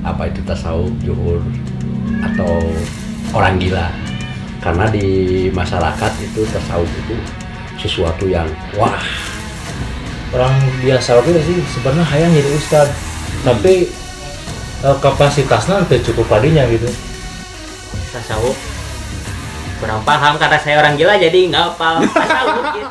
apa itu tasawuf, zuhud, atau orang gila. Karena di masyarakat itu tasawuf itu sesuatu yang wah. Orang biasa oke sih sebenarnya hayang jadi ustad, tapi kapasitasnya udah cukup padinya gitu. Tasawuf kurang paham karena saya orang gila jadi nggak hafal tasawuf gitu.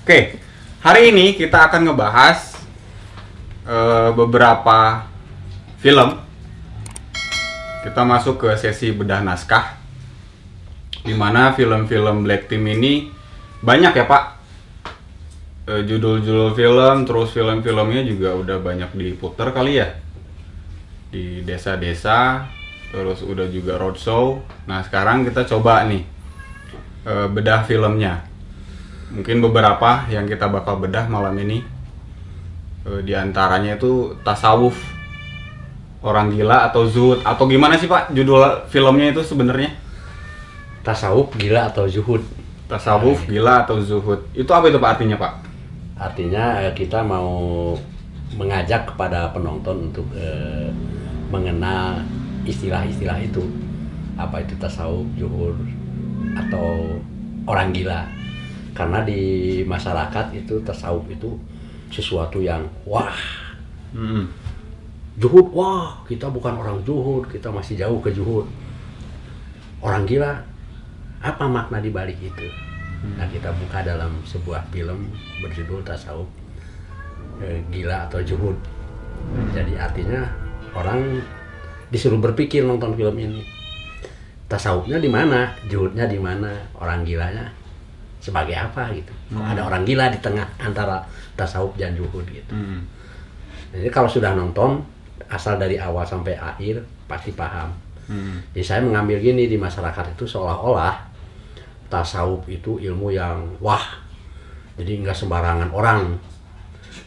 Oke, hari ini kita akan ngebahas beberapa film. Kita masuk ke sesi bedah naskah, dimana film-film Black Team ini banyak ya Pak, judul-judul film, terus film-filmnya juga udah banyak diputer kali ya di desa-desa, terus udah juga roadshow. Nah sekarang kita coba nih bedah filmnya. Mungkin beberapa yang kita bakal bedah malam ini, di antaranya itu tasawuf, orang gila atau zuhud, atau gimana sih Pak judul filmnya itu sebenarnya? Tasawuf, gila, atau zuhud. Tasawuf, gila, atau zuhud. Itu apa itu Pak artinya Pak? Artinya kita mau mengajak kepada penonton untuk mengenal istilah-istilah itu. Apa itu tasawuf, zuhud, atau orang gila. Karena di masyarakat itu tasawuf itu sesuatu yang wah. Zuhud, wah kita bukan orang zuhud, kita masih jauh ke zuhud. Orang gila, apa makna di balik itu? Nah kita buka dalam sebuah film berjudul tasawuf, gila atau zuhud. Jadi artinya orang disuruh berpikir nonton film ini. Tasawufnya di mana, zuhudnya di mana, orang gilanya sebagai apa gitu. Ada orang gila di tengah antara tasawuf dan zuhud gitu. Jadi kalau sudah nonton asal dari awal sampai akhir pasti paham. Jadi saya mengambil gini, di masyarakat itu seolah-olah tasawuf itu ilmu yang wah. Jadi nggak sembarangan orang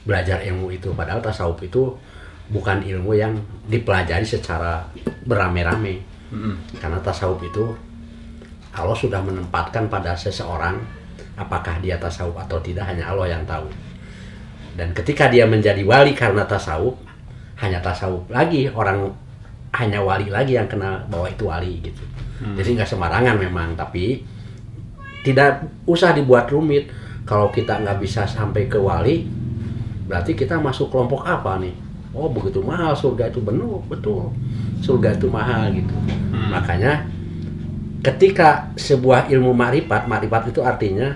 belajar ilmu itu, padahal tasawuf itu bukan ilmu yang dipelajari secara beramai-ramai. Karena tasawuf itu Allah sudah menempatkan pada seseorang, apakah dia tasawuf atau tidak hanya Allah yang tahu. Dan ketika dia menjadi wali karena tasawuf, hanya tasawuf lagi, orang hanya wali lagi yang kenal bahwa itu wali gitu. Jadi nggak sembarangan memang, tapi tidak usah dibuat rumit. Kalau kita nggak bisa sampai ke wali, berarti kita masuk kelompok apa nih? Oh begitu mahal surga itu, betul. Surga itu mahal gitu. Makanya ketika sebuah ilmu makrifat itu artinya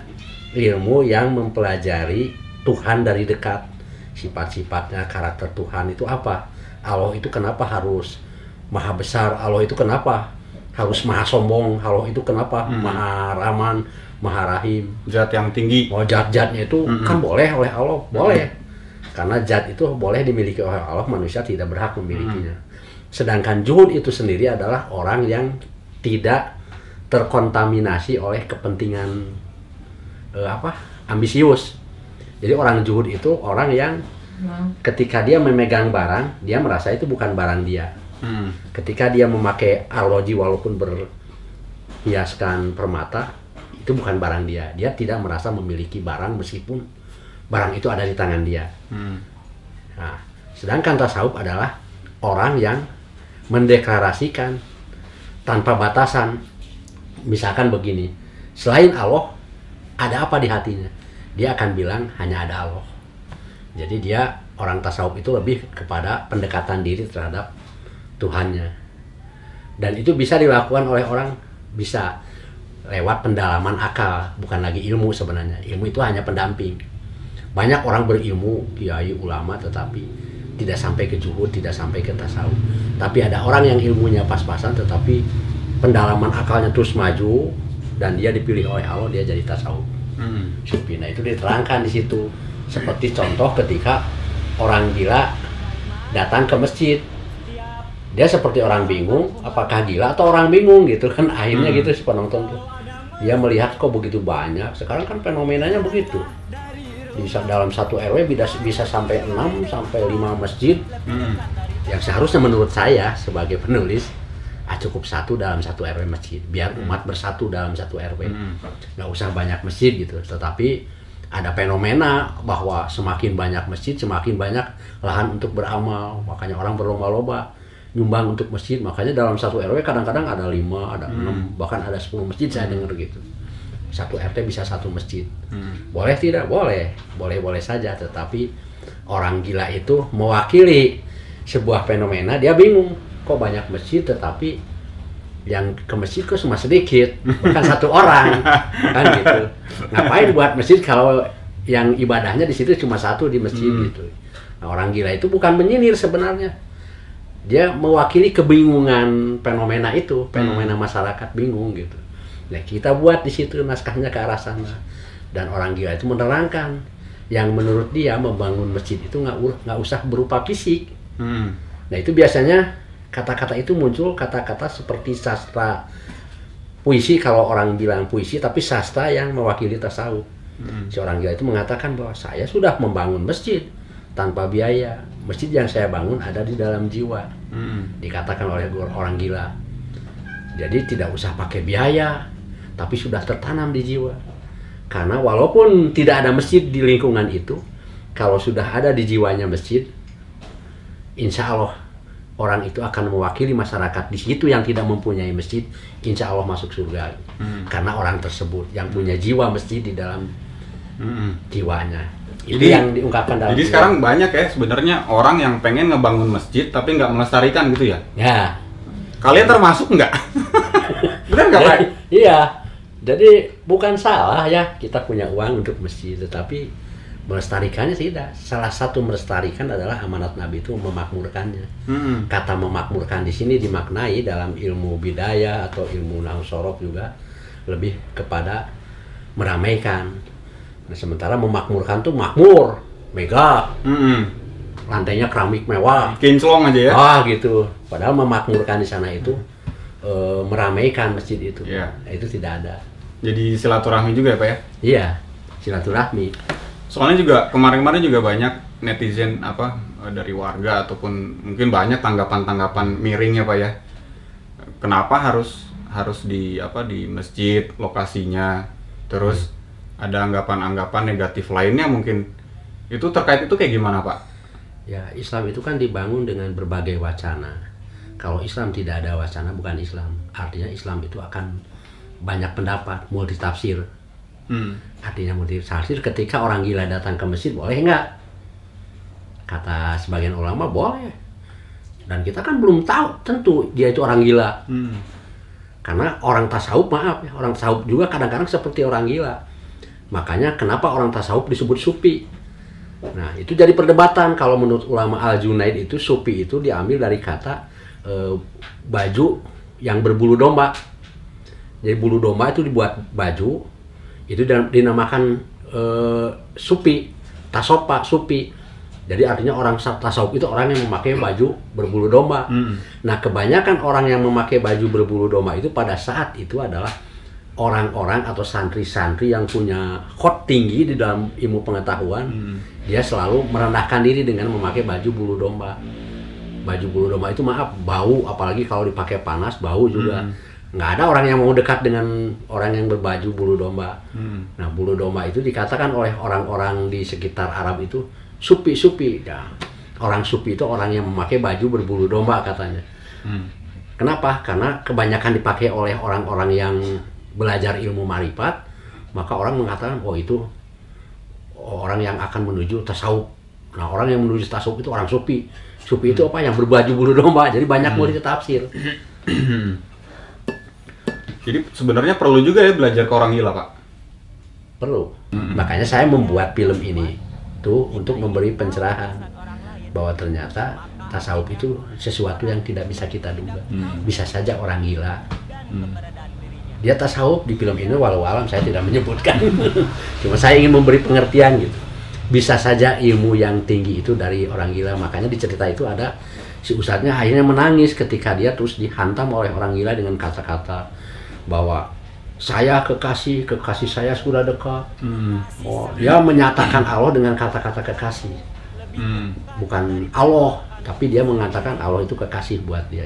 ilmu yang mempelajari Tuhan dari dekat, sifat-sifatnya, karakter Tuhan itu apa, Allah itu kenapa harus maha besar, Allah itu kenapa harus maha sombong, Allah itu kenapa maha rahman, maha rahim, Zat yang tinggi. oh zat-zatnya itu kan boleh oleh Allah, boleh, karena zat itu boleh dimiliki oleh Allah, manusia tidak berhak memilikinya. Sedangkan zuhud itu sendiri adalah orang yang tidak terkontaminasi oleh kepentingan ambisius. Jadi orang zuhud itu orang yang ketika dia memegang barang, dia merasa itu bukan barang dia. Ketika dia memakai arloji walaupun berhiaskan permata, itu bukan barang dia. Dia tidak merasa memiliki barang meskipun barang itu ada di tangan dia. Nah, sedangkan tasawuf adalah orang yang mendeklarasikan tanpa batasan. Misalkan begini, selain Allah, ada apa di hatinya? Dia akan bilang hanya ada Allah. Jadi dia, orang tasawuf itu lebih kepada pendekatan diri terhadap Tuhannya. Dan itu bisa dilakukan oleh orang, bisa lewat pendalaman akal, bukan lagi ilmu sebenarnya. Ilmu itu hanya pendamping. Banyak orang berilmu, kiai, ulama, tetapi tidak sampai ke zuhud, tidak sampai ke tasawuf. Tapi ada orang yang ilmunya pas-pasan, tetapi pendalaman akalnya terus maju, dan dia dipilih oleh Allah, dia jadi tasawuf. Nah itu diterangkan di situ. Seperti contoh ketika orang gila datang ke masjid, dia seperti orang bingung, apakah gila atau orang bingung gitu kan. Akhirnya gitu si penonton tuh, dia melihat kok begitu banyak. Sekarang kan fenomenanya begitu, bisa dalam satu RW bisa sampai 6 sampai 5 masjid. Yang seharusnya menurut saya sebagai penulis cukup satu dalam satu RW masjid, biar umat bersatu dalam satu RW. Nggak usah banyak masjid gitu. Tetapi ada fenomena bahwa semakin banyak masjid, semakin banyak lahan untuk beramal. Makanya orang berlomba-lomba nyumbang untuk masjid. Makanya dalam satu RW kadang-kadang ada 5, ada 6, bahkan ada 10 masjid saya dengar gitu. Satu RT bisa satu masjid. Boleh tidak? Boleh. Boleh-boleh saja. Tetapi orang gila itu mewakili sebuah fenomena, dia bingung. Kok banyak masjid tetapi yang ke masjid kok cuma sedikit, bukan satu orang, kan gitu. Ngapain buat masjid kalau yang ibadahnya di situ cuma satu di masjid gitu. Nah, orang gila itu bukan menyindir sebenarnya, dia mewakili kebingungan fenomena itu, fenomena masyarakat bingung gitu. Nah, kita buat di situ naskahnya ke arah sana, dan orang gila itu menerangkan yang menurut dia membangun masjid itu nggak usah berupa fisik. Nah, itu biasanya kata-kata itu muncul, kata-kata seperti sastra puisi, kalau orang bilang puisi, tapi sastra yang mewakili tasawuf. Si orang gila itu mengatakan bahwa saya sudah membangun masjid tanpa biaya. Masjid yang saya bangun ada di dalam jiwa. Dikatakan oleh orang gila. Jadi tidak usah pakai biaya, tapi sudah tertanam di jiwa. Karena walaupun tidak ada masjid di lingkungan itu, kalau sudah ada di jiwanya masjid, insya Allah orang itu akan mewakili masyarakat di situ yang tidak mempunyai masjid, insya Allah masuk surga. Karena orang tersebut yang punya jiwa masjid di dalam jiwanya. Itu Jadi, yang diungkapkan dalam. Jadi sekarang banyak ya sebenarnya orang yang pengen ngebangun masjid tapi nggak melestarikan gitu ya? Ya. Kalian termasuk nggak? Benar nggak Pak? Iya. Jadi bukan salah ya kita punya uang untuk masjid, tetapi melestarikannya tidak. Salah satu melestarikan adalah amanat Nabi itu memakmurkannya. Kata memakmurkan di sini dimaknai dalam ilmu bidayah atau ilmu nahwu sorof juga lebih kepada meramaikan. Nah, sementara memakmurkan tuh makmur, megah, lantainya keramik mewah, Kinclong aja ya? Gitu. Padahal memakmurkan di sana itu meramaikan masjid itu. Iya. Nah, itu tidak ada. Jadi silaturahmi juga ya Pak ya? Iya, silaturahmi. Soalnya juga kemarin-kemarin juga banyak netizen dari warga ataupun mungkin banyak tanggapan-tanggapan miring ya Pak ya. Kenapa harus di masjid lokasinya, terus ada anggapan-anggapan negatif lainnya mungkin. Itu terkait itu kayak gimana Pak? Ya, Islam itu kan dibangun dengan berbagai wacana. Kalau Islam tidak ada wacana bukan Islam. Artinya Islam itu akan banyak pendapat, multitafsir. Artinya multitafsir, ketika orang gila datang ke masjid, boleh nggak? Kata sebagian ulama boleh. Dan kita kan belum tahu tentu dia itu orang gila. Karena orang tasawuf, maaf ya, orang tasawuf juga kadang-kadang seperti orang gila. Makanya kenapa orang tasawuf disebut sufi? Nah, itu jadi perdebatan. Kalau menurut ulama Al-Junaid itu sufi itu diambil dari kata baju yang berbulu domba. Jadi bulu domba itu dibuat baju, itu dinamakan sufi, tasopa, sufi. Jadi artinya orang tasawuf itu orang yang memakai baju berbulu domba. Nah, kebanyakan orang yang memakai baju berbulu domba itu pada saat itu adalah orang-orang atau santri-santri yang punya khot tinggi di dalam ilmu pengetahuan. Dia selalu merendahkan diri dengan memakai baju bulu domba. Baju bulu domba itu maaf, bau, apalagi kalau dipakai panas, bau juga. Nggak ada orang yang mau dekat dengan orang yang berbaju bulu domba. Nah, bulu domba itu dikatakan oleh orang-orang di sekitar Arab itu supi. Ya, orang supi itu orang yang memakai baju berbulu domba katanya. Kenapa? Karena kebanyakan dipakai oleh orang-orang yang belajar ilmu marifat, maka orang mengatakan, oh itu orang yang akan menuju tasawuf. Nah, orang yang menuju tasawuf itu orang sufi. Sufi itu apa? Yang berbaju bulu domba. Jadi banyak multitafsir. Jadi sebenarnya perlu juga ya belajar ke orang gila Pak? Perlu. Makanya saya membuat film ini tuh untuk memberi pencerahan bahwa ternyata tasawuf itu sesuatu yang tidak bisa kita duga. Bisa saja orang gila. Dia tasawuf di film ini, walau alam saya tidak menyebutkan. Cuma saya ingin memberi pengertian gitu. Bisa saja ilmu yang tinggi itu dari orang gila. Makanya di cerita itu ada si ustadznya akhirnya menangis ketika dia terus dihantam oleh orang gila dengan kata-kata bahwa saya kekasih saya sudah dekat. Oh, dia menyatakan Allah dengan kata-kata kekasih. Bukan Allah, tapi dia mengatakan Allah itu kekasih buat dia.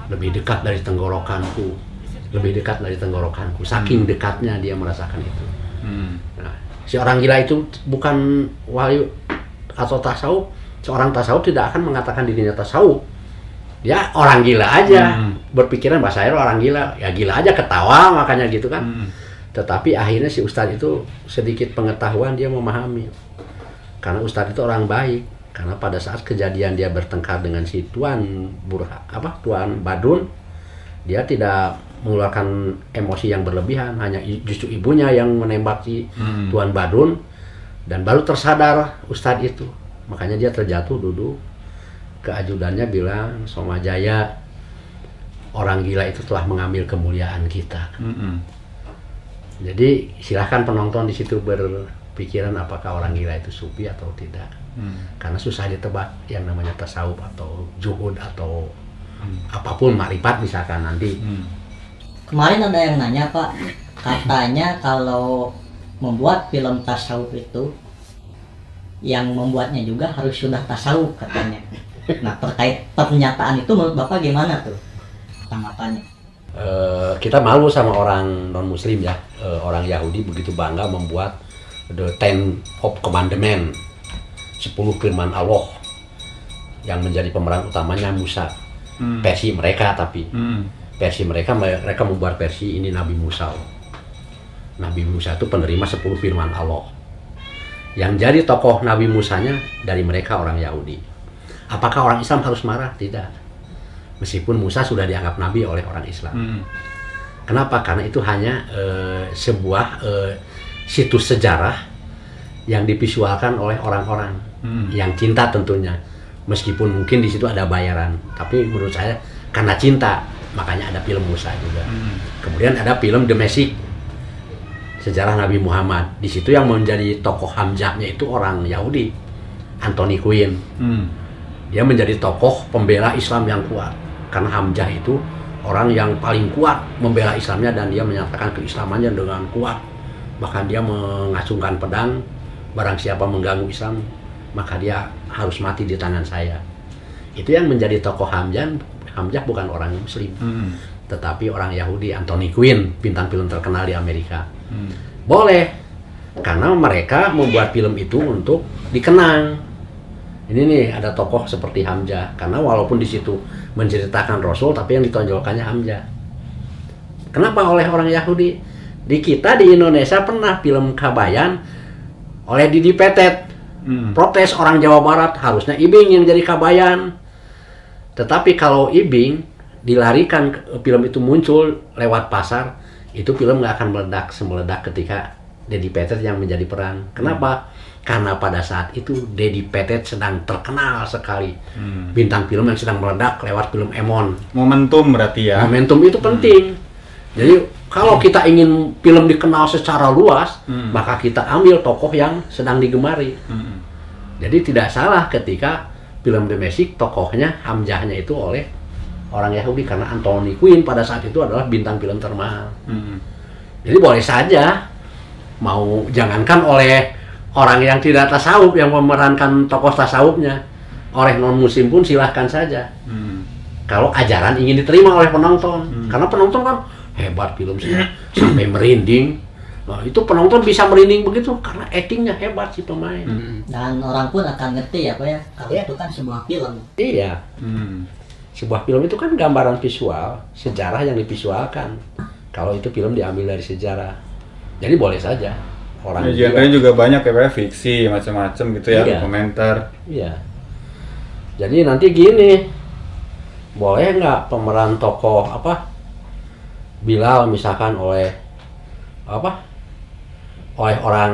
lebih dekat dari tenggorokanku, lebih dekat dari tenggorokanku. Saking dekatnya dia merasakan itu. Nah, si orang gila itu bukan wali atau tasawuf. Seorang tasawuf tidak akan mengatakan dirinya tasawuf. Dia orang gila aja, berpikiran bahasa saya orang gila, ya gila aja, ketawa makanya gitu kan. Tetapi akhirnya si ustadz itu sedikit pengetahuan dia memahami, karena ustadz itu orang baik. Karena pada saat kejadian dia bertengkar dengan si Tuan Tuan Badun, dia tidak mengeluarkan emosi yang berlebihan, hanya justru ibunya yang menembak si Tuan Badun, dan baru tersadar ustadz itu. Makanya dia terjatuh duduk. Ke ajudannya bilang, Somajaya, orang gila itu telah mengambil kemuliaan kita. Jadi silahkan penonton di situ berpikiran apakah orang gila itu sufi atau tidak. Karena susah ditebak yang namanya tasawuf atau zuhud atau apapun, makrifat misalkan nanti. Kemarin ada yang nanya Pak, katanya kalau membuat film tasawuf itu yang membuatnya juga harus sudah tasawuf katanya. Nah, terkait pernyataan itu menurut Bapak gimana tuh tanggapannya? Kita malu sama orang non muslim ya. Orang Yahudi begitu bangga membuat the Ten of Commandment, 10 firman Allah yang menjadi pemeran utamanya Musa. Versi mereka tapi versi mereka membuat versi ini Nabi Musa. Nabi Musa itu penerima 10 firman Allah. Yang jadi tokoh Nabi Musanya dari mereka orang Yahudi. Apakah orang Islam harus marah? Tidak. Meskipun Musa sudah dianggap nabi oleh orang Islam. Kenapa? Karena itu hanya sebuah situs sejarah yang divisualkan oleh orang-orang yang cinta tentunya. Meskipun mungkin di situ ada bayaran, tapi menurut saya karena cinta makanya ada film Musa juga. Kemudian ada film The Messiah, sejarah Nabi Muhammad. Di situ yang menjadi tokoh Hamzahnya itu orang Yahudi, Anthony Quinn. Dia menjadi tokoh pembela Islam yang kuat. Karena Hamzah itu orang yang paling kuat membela Islamnya dan dia menyatakan keislamannya dengan kuat. Bahkan dia mengacungkan pedang, barang siapa mengganggu Islam, maka dia harus mati di tangan saya. Itu yang menjadi tokoh Hamzah. Hamzah bukan orang Muslim, tetapi orang Yahudi, Anthony Quinn, bintang film terkenal di Amerika. Boleh, karena mereka membuat film itu untuk dikenang. Ini nih ada tokoh seperti Hamzah, karena walaupun di situ menceritakan Rasul, tapi yang ditonjolkannya Hamzah. Kenapa oleh orang Yahudi? Di kita di Indonesia pernah film Kabayan oleh Didi Petet. Protes orang Jawa Barat, harusnya Ibing yang jadi Kabayan. Tetapi kalau Ibing dilarikan film itu muncul lewat pasar, itu film nggak akan meledak semeledak ketika Didi Petet yang menjadi peran. Kenapa? Karena pada saat itu Didi Petet sedang terkenal sekali. Bintang film yang sedang meledak lewat film Emon. Momentum berarti ya. Momentum itu penting. Jadi kalau kita ingin film dikenal secara luas, maka kita ambil tokoh yang sedang digemari. Jadi tidak salah ketika film The Messiah tokohnya Hamzahnya itu oleh orang Yahudi, karena Anthony Quinn pada saat itu adalah bintang film termahal. Jadi boleh saja, mau jangankan oleh orang yang tidak tasawuf yang memerankan tokoh tasawufnya, oleh non muslim pun silahkan saja. Kalau ajaran ingin diterima oleh penonton, karena penonton kan hebat film sih sampai merinding. Nah, itu penonton bisa merinding begitu karena actingnya hebat si pemain. Dan orang pun akan ngerti ya Pak ya, kalau itu kan sebuah film. Iya. Sebuah film itu kan gambaran visual, sejarah yang divisualkan. Kalau itu film diambil dari sejarah, jadi boleh saja. Orang genre juga banyak kayak fiksi macam-macam gitu ya, Iya. komentar. Iya. Jadi nanti gini, boleh nggak pemeran tokoh Bilal misalkan oleh oleh orang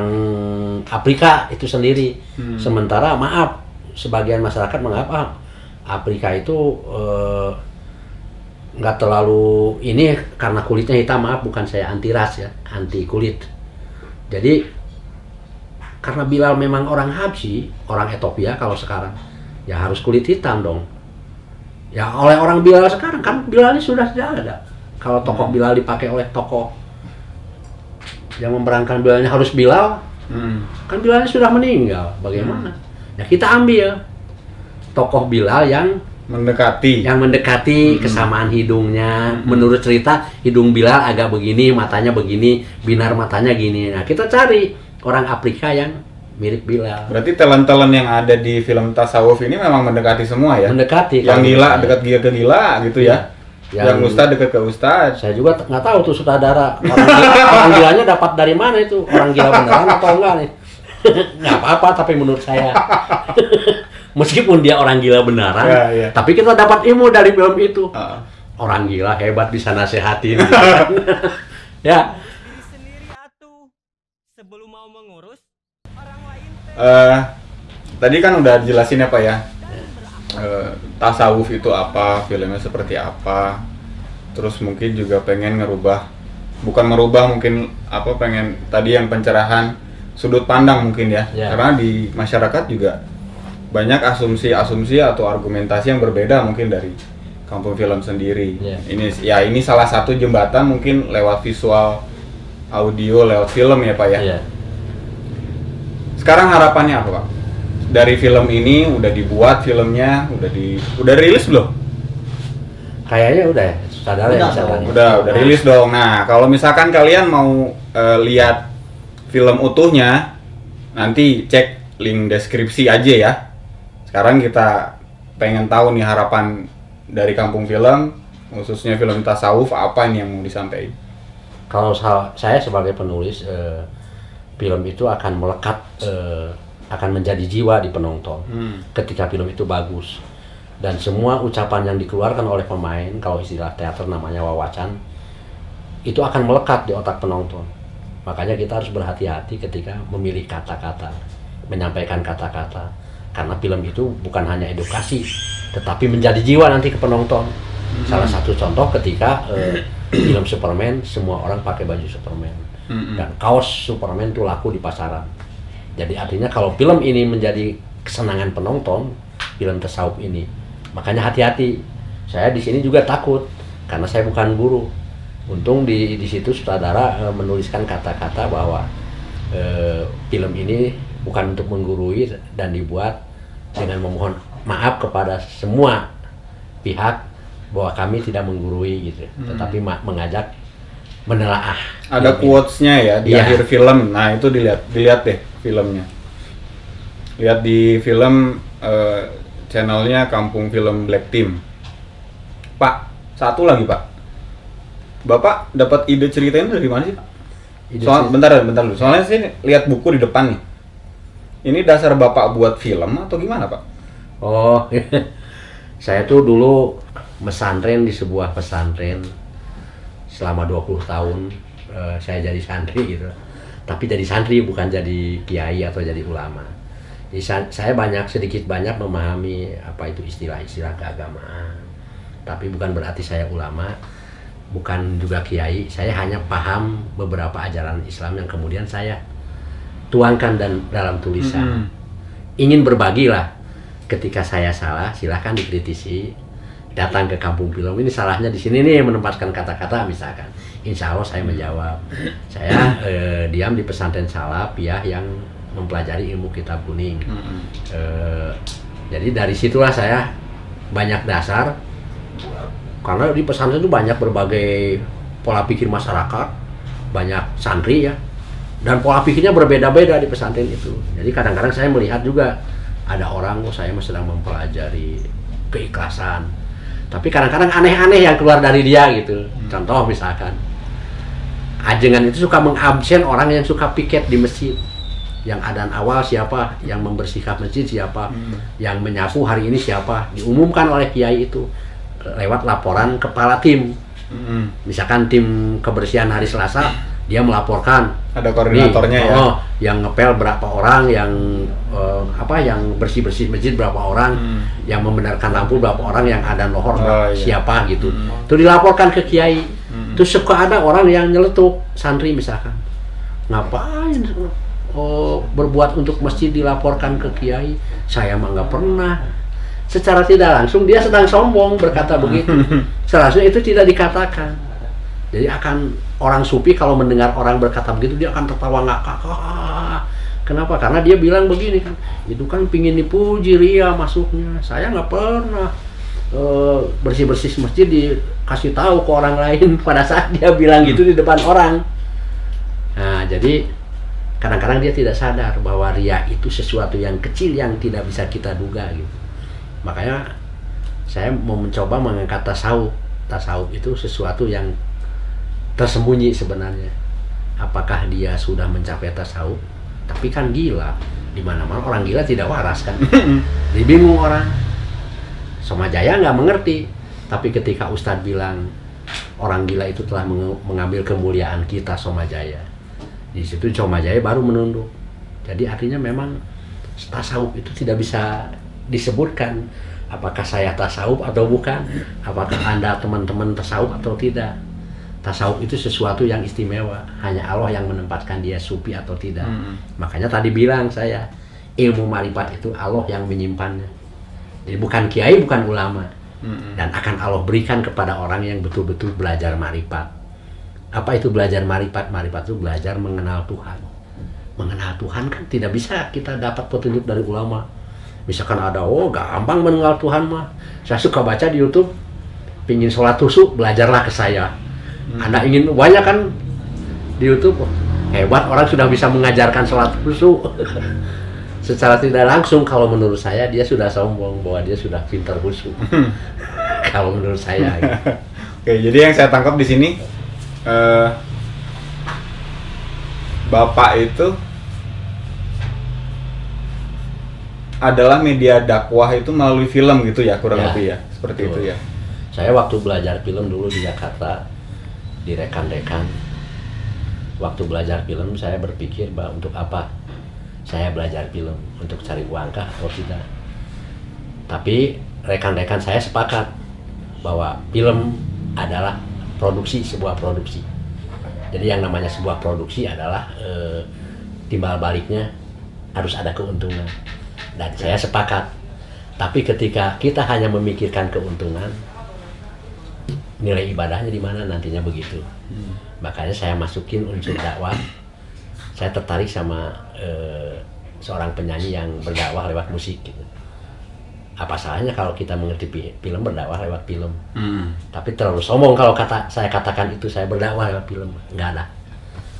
Afrika itu sendiri. Sementara maaf, sebagian masyarakat menganggap Afrika itu nggak terlalu ini karena kulitnya hitam. Maaf, bukan saya anti ras ya, anti kulit. Jadi karena Bilal memang orang Habsyi, orang Ethiopia kalau sekarang, ya harus kulit hitam dong. Ya oleh orang Bilal sekarang kan Bilal ini sudah tidak ada. Kalau tokoh Bilal dipakai oleh tokoh yang memerankan Bilalnya harus Bilal, kan Bilalnya sudah meninggal. Bagaimana? Ya kita ambil tokoh Bilal yang yang mendekati kesamaan hidungnya. Menurut cerita hidung Bilal agak begini, matanya begini, Binar matanya gini. Nah kita cari orang Afrika yang mirip Bilal. Berarti talent-talent yang ada di film tasawuf ini memang mendekati semua ya? Mendekati. Yang gila dekat ke gila gitu ya? Yang ustad dekat ke ustad. Saya juga nggak tahu tuh sutradara orang gilanya dapat dari mana itu, orang gila beneran atau enggak nih. Nggak apa-apa tapi menurut saya meskipun dia orang gila beneran, tapi kita dapat ilmu dari film itu. Orang gila hebat bisa nasehatin. Ya. Sebelum mau mengurus tadi kan udah jelasin apa ya, tasawuf itu apa, filmnya seperti apa, terus mungkin juga pengen bukan merubah mungkin apa, pengen tadi yang pencerahan sudut pandang mungkin ya, karena di masyarakat juga banyak asumsi atau argumentasi yang berbeda mungkin dari kampung film sendiri. Ini salah satu jembatan mungkin lewat visual, audio, lewat film ya Pak ya. Sekarang harapannya apa Pak? Dari film ini udah dibuat filmnya, udah rilis belum? Kayaknya udah, udah rilis dong. Nah, kalau misalkan kalian mau lihat film utuhnya, nanti cek link deskripsi aja ya. Sekarang kita pengen tahu nih harapan dari kampung film, khususnya film tasawuf, apa ini yang mau disampaikan? Kalau saya sebagai penulis, film itu akan melekat, akan menjadi jiwa di penonton ketika film itu bagus. Dan semua ucapan yang dikeluarkan oleh pemain, kalau istilah teater namanya wawacan, itu akan melekat di otak penonton. Makanya kita harus berhati-hati ketika memilih kata-kata, menyampaikan kata-kata. Karena film itu bukan hanya edukasi, tetapi menjadi jiwa nanti ke penonton. Salah satu contoh ketika film Superman, semua orang pakai baju Superman. Dan kaos Superman itu laku di pasaran. Jadi artinya kalau film ini menjadi kesenangan penonton, film tasawuf ini, makanya hati-hati. Saya di sini juga takut karena saya bukan guru. Untung di situ sutradara menuliskan kata-kata bahwa film ini bukan untuk menggurui dan dibuat dengan memohon maaf kepada semua pihak bahwa kami tidak menggurui gitu, tetapi mengajak menelaah. Ada quotes-nya ya di akhir film. Nah, itu dilihat deh filmnya. Lihat di film channelnya Kampung Film Black Team. Pak, satu lagi Pak. Bapak dapat ide ceritanya dari mana sih Pak? Bentar dulu. Soalnya sih lihat buku di depan nih. Ini dasar Bapak buat film atau gimana Pak? Oh, saya tuh dulu pesantren di sebuah pesantren. Selama 20 tahun saya jadi santri gitu. Tapi jadi santri bukan jadi kiai atau jadi ulama. Jadi saya sedikit banyak memahami apa itu istilah-istilah keagamaan. Tapi bukan berarti saya ulama, bukan juga kiai. Saya hanya paham beberapa ajaran Islam yang kemudian saya tuangkan dalam tulisan. Ingin berbagi lah. Ketika saya salah, silahkan dikritisi. Datang ke kampung film, ini salahnya di sini nih menempatkan kata-kata misalkan. Insya Allah saya menjawab. Saya diam di pesantren Salafiyah yang mempelajari ilmu kitab kuning. Jadi dari situlah saya banyak dasar. Karena di pesantren itu banyak berbagai pola pikir masyarakat, banyak santri ya. Dan pola pikirnya berbeda-beda di pesantren itu. Jadi kadang-kadang saya melihat juga ada orang, saya sedang mempelajari keikhlasan. Tapi kadang-kadang aneh-aneh yang keluar dari dia gitu. Contoh misalkan, ajengan itu suka mengabsen orang yang suka piket di masjid. Yang adzan awal siapa, yang membersihkan masjid siapa, yang menyapu hari ini siapa. Diumumkan oleh kiai itu lewat laporan kepala tim. Misalkan tim kebersihan hari Selasa, dia melaporkan. Ada koordinatornya ya. Yang ngepel berapa orang, yang yang bersih-bersih masjid berapa orang, yang membenarkan lampu berapa orang, yang ada lohor siapa gitu. Itu dilaporkan ke kiai. Terus suka ada orang yang nyeletuk santri misalkan. Ngapain berbuat untuk masjid dilaporkan ke kiai? Saya mah nggak pernah. Secara tidak langsung dia sedang sombong berkata begitu. Seharusnya itu tidak dikatakan. Jadi orang sufi kalau mendengar orang berkata begitu dia akan tertawa ngakak. Kenapa? Karena dia bilang begini kan, itu kan pingin dipuji, ria masuknya. Saya nggak pernah. bersih-bersih masjid dikasih tahu ke orang lain pada saat dia bilang gitu di depan orang. Nah, jadi kadang-kadang dia tidak sadar bahwa ria itu sesuatu yang kecil yang tidak bisa kita duga gitu. Makanya saya mau mencoba mengangkat tasawuf. Tasawuf itu sesuatu yang tersembunyi sebenarnya. Apakah dia sudah mencapai tasawuf? Tapi kan gila, di mana-mana orang gila tidak waras kan. Dibingung orang. Somajaya nggak mengerti, tapi ketika Ustadz bilang orang gila itu telah mengambil kemuliaan kita Somajaya, di situ Somajaya baru menunduk. Jadi artinya memang tasawuf itu tidak bisa disebutkan apakah saya tasawuf atau bukan, apakah Anda teman-teman tasawuf atau tidak. Tasawuf itu sesuatu yang istimewa, hanya Allah yang menempatkan dia sufi atau tidak. Makanya tadi bilang saya, ilmu marifat itu Allah yang menyimpannya. Jadi bukan kiai, bukan ulama. Dan akan Allah berikan kepada orang yang betul-betul belajar marifat. Apa itu belajar marifat? Marifat itu belajar mengenal Tuhan. Mengenal Tuhan kan tidak bisa kita dapat petunjuk dari ulama. Misalkan ada, gampang mengenal Tuhan mah. Saya suka baca di YouTube, pingin sholat tusuk, belajarlah ke saya. Anda ingin, banyak kan di YouTube, hebat orang sudah bisa mengajarkan sholat tusuk. Secara tidak langsung, kalau menurut saya dia sudah sombong bahwa dia sudah pintar khusyuk. Kalau menurut saya. Gitu. Oke, jadi yang saya tangkap di sini, Bapak itu adalah media dakwah itu melalui film gitu ya, kurang lebih ya, seperti itu ya. Saya waktu belajar film dulu di Jakarta, di rekan-rekan, waktu belajar film saya berpikir bahwa untuk apa saya belajar film, untuk cari uang kah atau tidak. Tapi rekan-rekan saya sepakat bahwa film adalah produksi, sebuah produksi. Jadi yang namanya sebuah produksi adalah timbal baliknya harus ada keuntungan. Dan saya sepakat. Tapi ketika kita hanya memikirkan keuntungan, nilai ibadahnya di mana nantinya begitu. Makanya saya masukin unsur dakwah. Saya tertarik sama seorang penyanyi yang berdakwah lewat musik gitu. Apa salahnya kalau kita mengerti film berdakwah lewat film? Tapi terlalu sombong kalau saya katakan itu saya berdakwah lewat film. Enggak ada.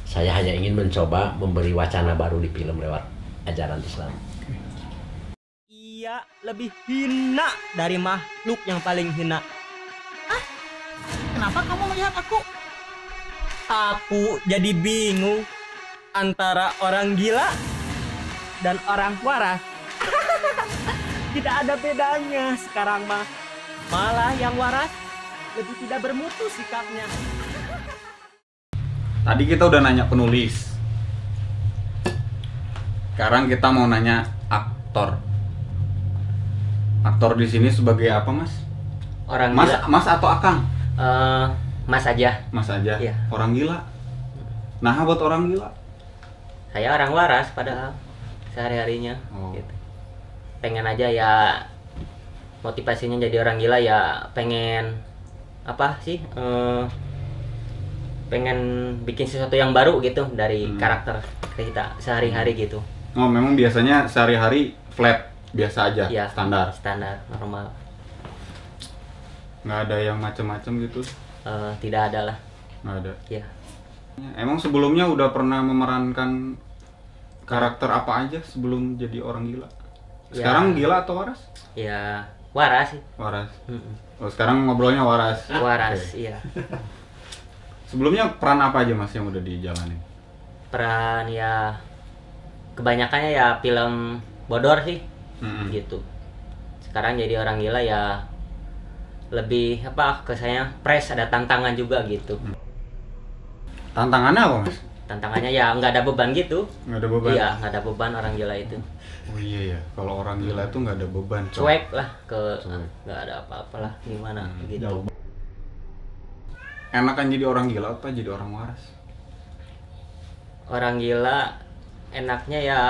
Saya hanya ingin mencoba memberi wacana baru di film lewat ajaran Islam. Ia lebih hina dari makhluk yang paling hina. Kenapa kamu melihat aku? Aku jadi bingung antara orang gila dan orang waras. Tidak ada bedanya sekarang mah. Malah yang waras lebih tidak bermutu sikapnya. Tadi kita udah nanya penulis. Sekarang kita mau nanya aktor. Aktor di sini sebagai apa, Mas? Orang Mas, gila. Mas atau Akang? Mas aja. Mas aja. Iya. Orang gila. Nah, buat orang gila. Saya orang waras padahal sehari-harinya. Gitu. Pengen aja ya, motivasinya jadi orang gila ya pengen apa sih? Pengen bikin sesuatu yang baru gitu dari karakter kita sehari-hari gitu. Oh, memang biasanya sehari-hari flat, biasa aja, Ya, standar. Standar, normal. Nggak ada yang macam-macam gitu. Tidak ada lah. Nggak ada. Ya. Emang sebelumnya udah pernah memerankan karakter apa aja sebelum jadi orang gila? Sekarang gila atau waras? Ya, waras sih. Waras. Oh, sekarang ngobrolnya waras. Waras, Oke. iya. Sebelumnya peran apa aja, Mas, yang udah dijalanin? Peran ya kebanyakannya ya film bodor sih. Gitu. Sekarang jadi orang gila ya lebih apa ke saya press, ada tantangan juga gitu. Tantangannya apa, Mas? Tantangannya ya nggak ada beban gitu. Nggak ada beban? Iya, nggak ada beban orang gila itu. Oh iya ya, kalau orang gila itu nggak ada beban. Cok. Cuek lah ke Cuek. nggak ada apa-apa lah gimana gitu. Enakan jadi orang gila apa jadi orang waras? Orang gila enaknya ya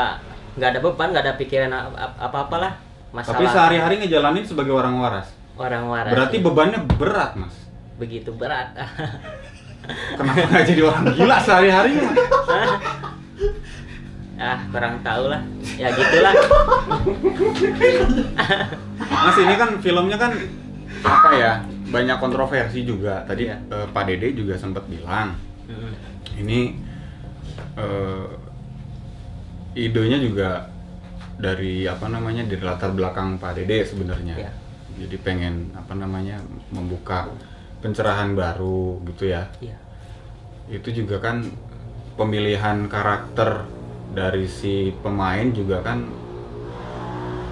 nggak ada beban, nggak ada pikiran apa-apa lah. Masalah Tapi sehari-hari ngejalanin sebagai orang waras. orang waras. Berarti bebannya berat, Mas. Begitu berat. Kenapa nggak jadi orang gila sehari-hari, Mas? Kurang tahu lah. Ya gitulah. Mas, ini kan filmnya kan apa ya, banyak kontroversi juga. Tadi Iya. Pak Dede juga sempat bilang Mm-mm. ini idenya juga dari apa namanya, dari latar belakang Pak Dede sebenarnya. Iya. Jadi pengen apa namanya, membuka pencerahan baru gitu ya. Iya. Itu juga kan pemilihan karakter dari si pemain juga kan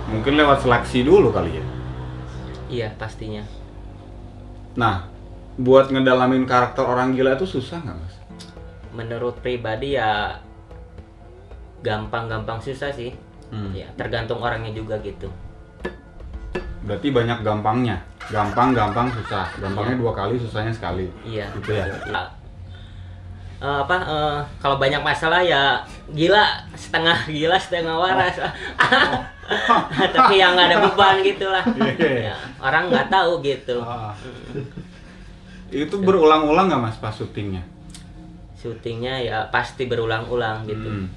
mungkin lewat seleksi dulu kali ya. Iya, pastinya. Nah, buat ngedalamin karakter orang gila itu susah nggak, Mas? Menurut pribadi ya gampang-gampang susah sih. Ya, tergantung orangnya juga gitu. Berarti banyak gampangnya. Gampang susah. Gampangnya 2 kali, susahnya sekali. Iya. Gitu ya. Ya. Kalau banyak masalah ya gila setengah waras. Tapi yang nggak ada beban gitulah. Ya, orang nggak tahu gitu. Itu berulang-ulang nggak, Mas, pas syutingnya? Syutingnya ya pasti berulang-ulang gitu.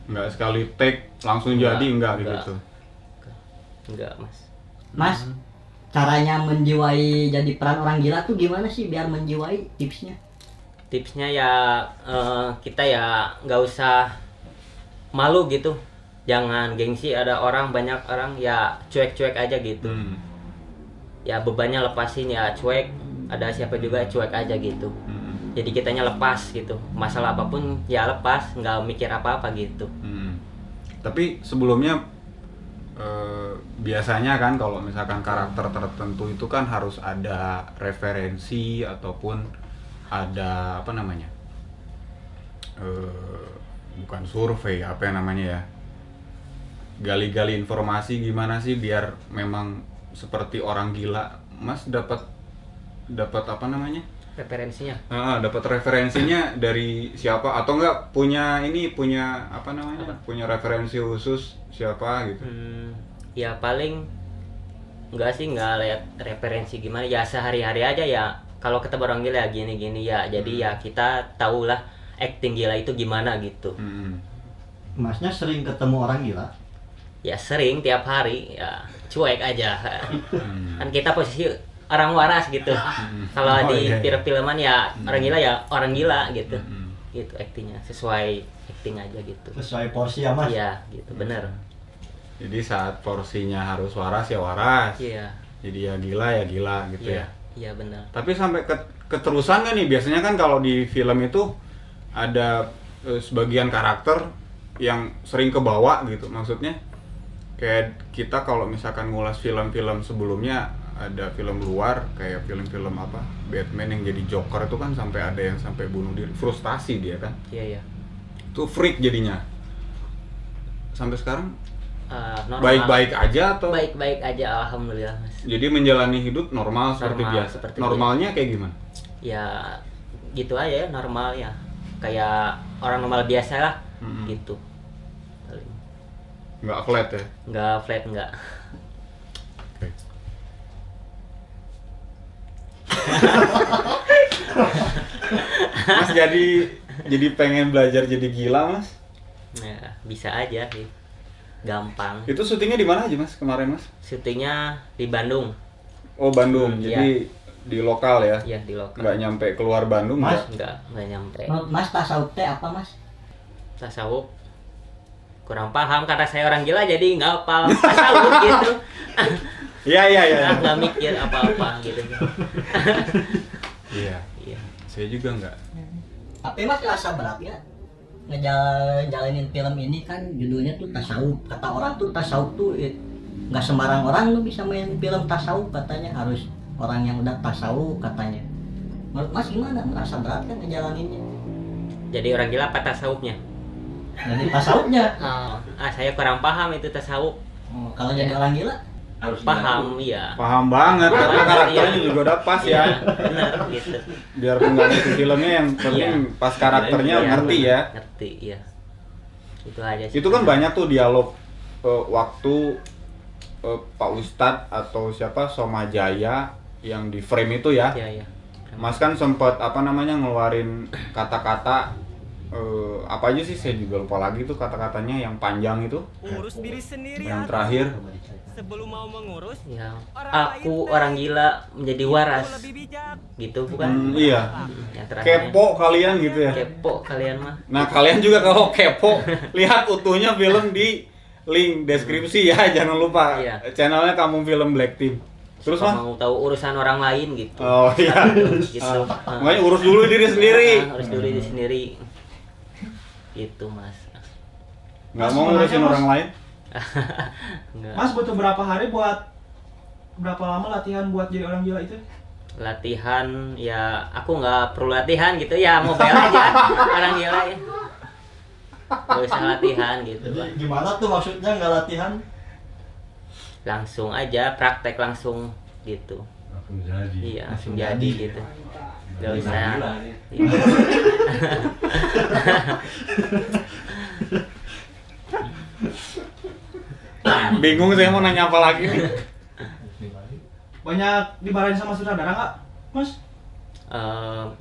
Nggak sekali take langsung jadi, enggak gitu. Enggak, Mas. Mas, caranya menjiwai jadi peran orang gila tuh gimana sih biar menjiwai, tipsnya? Tipsnya ya kita ya nggak usah malu gitu, jangan gengsi, ada orang, banyak orang, ya cuek-cuek aja gitu. Ya bebannya lepasin, ya cuek, ada siapa juga cuek aja gitu. Jadi kitanya lepas gitu, masalah apapun ya lepas, nggak mikir apa-apa gitu. Tapi sebelumnya biasanya kan kalau misalkan karakter tertentu itu kan harus ada referensi ataupun ada apa namanya, bukan survei, apa yang namanya ya, gali-gali informasi gimana sih biar memang seperti orang gila. Mas dapat apa namanya, Referensinya dapat referensinya dari siapa, atau enggak punya apa namanya, punya referensi khusus siapa gitu? Ya paling nggak lihat referensi gimana, ya sehari-hari aja ya. Kalau ketemu orang gila ya gini-gini ya, jadi ya kita tahulah acting gila itu gimana gitu. Masnya sering ketemu orang gila? Ya sering, tiap hari, ya cuek aja. Kan kita posisi orang waras gitu. Kalau di film-filman ya orang gila ya orang gila gitu. Gitu actingnya, sesuai acting aja gitu. Sesuai porsi ya, Mas? Iya gitu, bener. Jadi saat porsinya harus waras ya waras. Iya. Jadi ya gila gitu Iya. ya. Iya benar. Tapi sampai keterusan kan nih, biasanya kan kalau di film itu ada sebagian karakter yang sering kebawa gitu. Maksudnya kayak kita kalau misalkan ngulas film-film sebelumnya, ada film luar kayak film-film apa, Batman yang jadi Joker itu kan sampai ada yang sampai bunuh diri, frustasi dia kan. Iya. Itu freak jadinya. Sampai sekarang Normal. baik-baik aja atau? Baik-baik aja, alhamdulillah, Mas. Jadi menjalani hidup normal seperti Normal, biasa. seperti Normalnya kayak gimana? Ya gitu aja ya, normal ya. Kayak orang normal biasa lah, gitu. Paling. Nggak flat ya? Nggak flat, nggak. Oke. Mas jadi pengen belajar jadi gila, Mas? Ya, bisa aja sih. Gampang. Itu syutingnya di mana aja, Mas, kemarin, Mas? Syutingnya di Bandung. Oh, Bandung. Jadi di lokal ya? Iya, di lokal. Nggak nyampe keluar Bandung, Mas? Nggak nyampe. Menurut Mas, tasawuf teh apa, Mas? Tasawuf kurang paham karena saya orang gila, jadi nggak hafal tasawuf gitu. Iya. Nggak mikir apa-apa gitu. Iya. Iya. Saya juga nggak. Tapi Mas rasa berat ya ngejalanin film ini, kan judulnya tuh tasawuf. Kata orang tuh tasawuf tuh nggak sembarang orang tuh bisa main film tasawuf, katanya harus orang yang udah tasawuf katanya. Menurut Mas gimana? Merasa berat kan ngejalaninnya? Jadi orang gila apa tasawufnya? Jadi tasawufnya. Saya kurang paham itu tasawuf. Kalau jadi orang gila Harus Paham, iya. Paham banget, Paham, karena karakternya iya. juga udah pas Iya, ya. benar gitu. Biarpun nggak ngerti filmnya, yang penting pas karakternya Iya, ngerti ya. Ngerti, iya. Itu aja sih. Itu kan banyak tuh dialog waktu Pak Ustadz atau siapa, Somajaya yang di frame itu ya. Iya. Mas kan sempat apa namanya ngeluarin kata-kata apa aja sih, saya juga lupa lagi tuh kata-katanya yang panjang itu, Urus diri sendiri yang Atu. terakhir. Sebelum mau mengurus Ya, orang aku lain, orang gila menjadi waras. lebih bijak. Gitu bukan? Iya, Yang terakhir. kepo kalian gitu ya. Kepo kalian mah. Nah kalian juga kalau kepo lihat utuhnya film di link deskripsi ya, jangan lupa. Iya. Channelnya Kampung Film Black Team. Terus Suka mah? mau tahu urusan orang lain gitu. Oh iya. Gitu. Makanya urus dulu diri sendiri. Harus dulu diri sendiri. Gitu, Mas. Nggak Mas, mau mau ngurusin nanya, orang Mas? lain. Enggak. Mas butuh berapa hari buat berapa lama latihan buat jadi orang gila itu? Latihan ya aku nggak perlu latihan gitu ya, mobile aja orang gila ya. Gak usah latihan gitu, Pak. Jadi gimana tuh maksudnya nggak latihan? Langsung aja praktek langsung gitu. Langsung jadi. Iya, langsung jadi gitu. Gak usah. Iya. Bingung saya mau nanya apa lagi nih. Banyak dimarahin sama saudara nggak, Mas?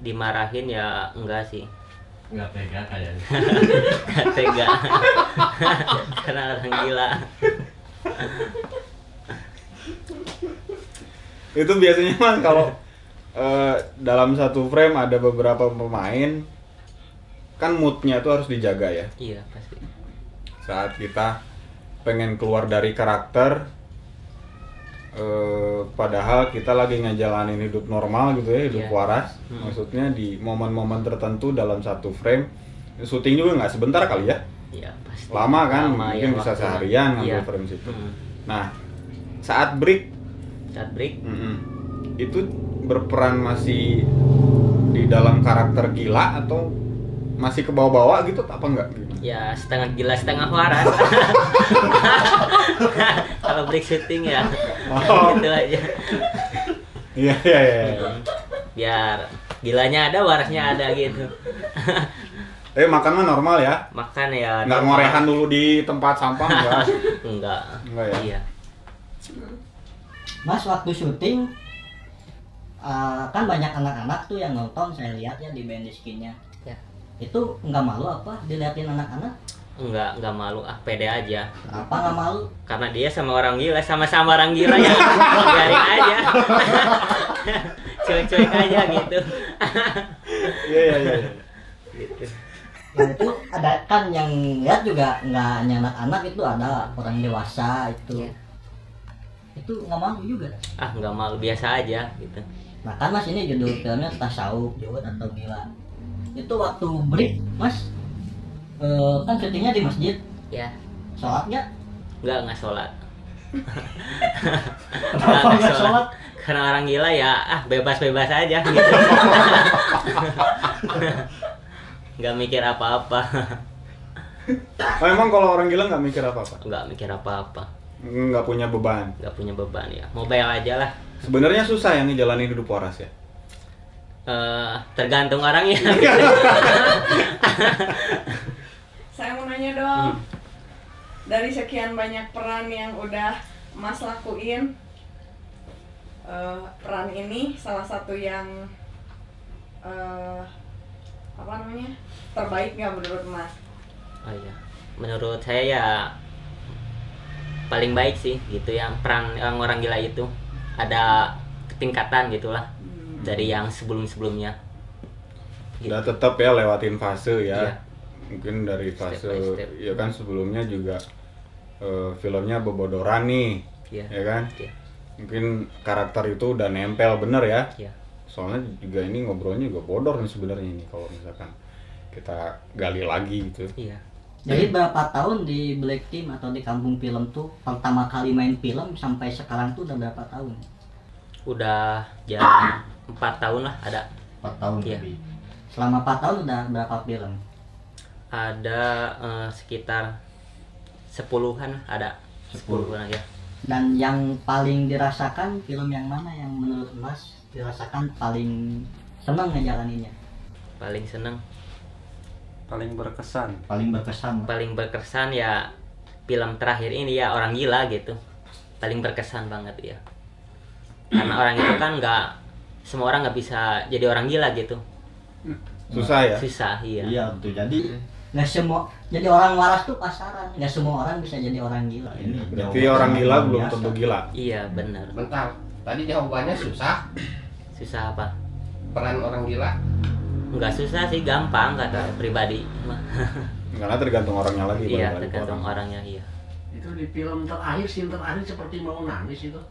Dimarahin ya enggak sih. Nggak tega kayaknya. Gak tega. Karena orang gila. Itu biasanya mas kalau dalam satu frame ada beberapa pemain, kan moodnya tuh harus dijaga ya. Iya, pasti. Saat kita pengen keluar dari karakter, padahal kita lagi ngejalanin hidup normal gitu ya, hidup Iya. waras. Maksudnya di momen-momen tertentu dalam satu frame, syuting juga nggak sebentar kali ya. Iya, pasti. Lama kan, Lama, mungkin ya, bisa waktu. seharian ngambil Iya. frame situ. Hmm. Nah, saat break, Saat break itu berperan masih di dalam karakter gila atau masih ke bawah-bawah gitu apa enggak? Gimana? ya setengah gila setengah waras. Kalau break syuting ya Oh. gitu aja. Iya iya iya. Biar gilanya ada, warasnya ada gitu. Makan mah normal ya? Makan ya Nggak normal. ngorehan dulu di tempat sampah enggak? Enggak. Enggak ya? Iya. Mas waktu syuting kan banyak anak-anak tuh yang nonton, saya lihat ya di Bandiskinnya. Ya. Itu nggak malu apa diliatin anak-anak? Enggak malu, pede aja. Kenapa nggak malu? Karena dia sama orang gila, sama-sama orang gila ya. Biarin aja. Cuek-cuek aja gitu. Iya iya iya. Gitu. Nah itu ada kan yang lihat juga nggak hanya anak-anak, itu ada orang dewasa itu. Iya. Itu nggak malu juga. Enggak malu, biasa aja gitu. Nah kan mas ini judul filmnya Tasawuf Juhud atau Gila. Itu waktu break mas, kan syutingnya di masjid, Ya. sholat nggak? Enggak sholat. Kenapa nggak sholat? Karena orang gila ya, bebas-bebas aja gitu. Nggak mikir apa-apa. Emang kalau orang gila nggak mikir apa-apa? Nggak mikir apa-apa. Nggak punya beban. Nggak punya beban ya. Mobile aja lah. Sebenarnya susah yang ngejalanin hidup waras ya. Tergantung orangnya. Saya mau nanya dong, dari sekian banyak peran yang udah Mas lakuin, peran ini salah satu yang apa namanya terbaik nggak menurut Mas? Oh iya, menurut saya ya paling baik sih gitu, yang peran yang orang gila itu ada tingkatan gitulah dari yang sebelum-sebelumnya. Udah tetap ya lewatin fase ya. Iya. Mungkin dari Step fase by step. ya kan sebelumnya juga filmnya Bebodoran nih. Iya. Ya kan? Iya. Mungkin karakter itu udah nempel bener ya. Iya. Soalnya juga ini ngobrolnya juga bodor nih sebenarnya ini kalau misalkan kita gali lagi gitu. Iya. Jadi berapa tahun di Black Team atau di Kampung Film tuh pertama kali main film sampai sekarang tuh udah berapa tahun? Udah jalan 4 tahun lah ada. 4 tahun Iya. lebih. Selama 4 tahun udah berapa film? Ada sekitar 10-an ada. 10-an aja. Dan yang paling dirasakan film yang mana yang menurut Mas dirasakan paling senang ngejalaninnya? Paling seneng, Paling berkesan. Paling berkesan. paling berkesan ya film terakhir ini ya, Orang Gila gitu. Paling berkesan banget ya. Karena orang itu kan nggak, semua orang nggak bisa jadi orang gila gitu. Susah ya? Susah, iya. Iya betul. Jadi Nggak semua jadi orang waras tuh pasaran. Nggak semua orang bisa jadi orang gila. ini Berarti orang gila belum biasa. tentu gila. Iya, benar. Bentar, tadi jawabannya susah. Susah apa? Peran orang gila. Nggak susah sih, gampang kata pribadi. Karena tergantung orangnya lagi. Iya, balik tergantung orang. orangnya, iya. Itu di film terakhir, scene terakhir seperti mau nangis itu.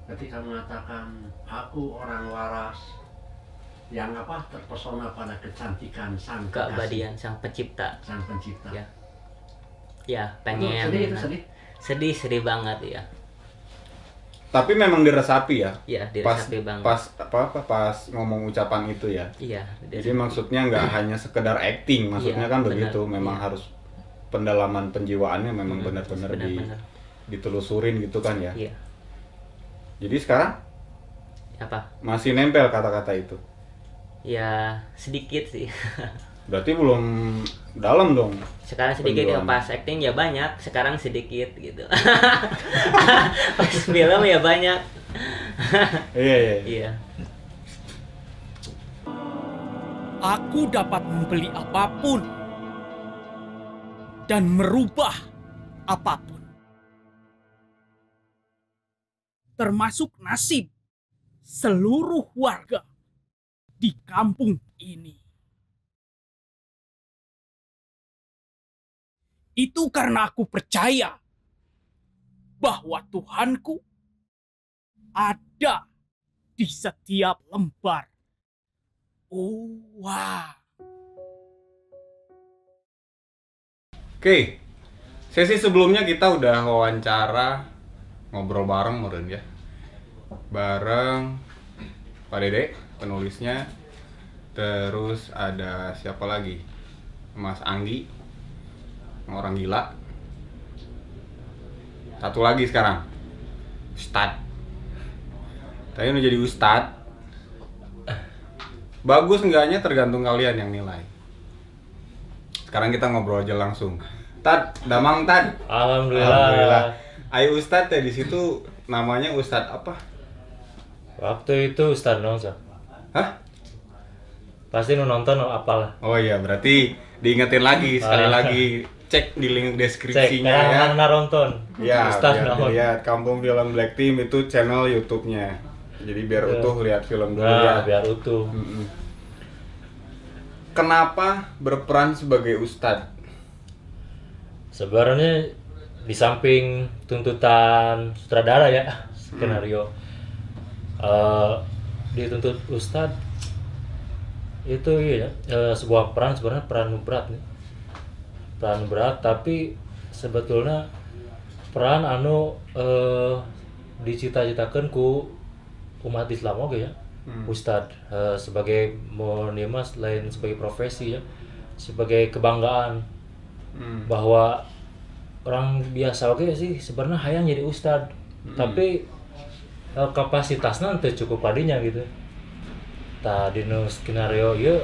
Ketika mengatakan aku orang waras yang apa terpesona pada kecantikan sang kekasih, Keabadian sang pencipta. sang pencipta. Ya. Ya, pengen. Itu sedih. Sedih banget ya. Tapi memang diresapi ya. Iya, Pas diresapi banget. pas ngomong ucapan itu ya. Iya. Jadi maksudnya nggak hanya sekedar acting, maksudnya Iya, kan benar. begitu. Memang Iya. harus pendalaman penjiwaannya memang benar-benar benar-benar. ditelusurin gitu kan ya. Iya. Jadi sekarang Apa? masih nempel kata-kata itu. Ya, sedikit sih. Berarti belum dalam dong. Sekarang sedikit ya, penjualan. pas acting ya banyak, sekarang sedikit gitu. Pas film ya banyak. Iya. Iya. Aku dapat membeli apapun dan merubah apapun. Termasuk nasib seluruh warga di kampung ini. Itu karena aku percaya bahwa Tuhanku ada di setiap lembar. Oh, wah. Oke. Sesi sebelumnya kita udah wawancara ngobrol bareng meren ya. Bareng Pak Dede, penulisnya. Terus ada siapa lagi? Mas Anggi, orang gila. Satu lagi sekarang, Ustad. Tadi udah jadi Ustad. Bagus enggaknya tergantung kalian yang nilai. Sekarang kita ngobrol aja langsung. Tad, damang Tad. Alhamdulillah. Ayo Ustad ya di situ namanya Ustad apa? Waktu itu Ustadz nonton. Hah? Pasti lu nonton apalah. Oh iya, berarti diingetin lagi sekali lagi. Cek di link deskripsinya Cek, ya. nonton. Ya, Ustadz biar nonton. lihat Kampung Film Black Team itu channel YouTube-nya. Jadi biar Ya. utuh lihat film dulu Nah, ya. biar utuh. Kenapa berperan sebagai Ustadz? Sebenarnya di samping tuntutan sutradara ya, skenario, dituntut Ustadz itu iya, sebuah peran sebenarnya peran berat nih. Peran berat, tapi sebetulnya peran dicita-citakan ku umat Islam oke ya. Ustadz sebagai monima selain sebagai profesi ya, sebagai kebanggaan bahwa orang biasa oke sih sebenarnya hayang jadi ustadz, tapi kapasitasnya nanti cukup padinya gitu. Tadi skenario ya,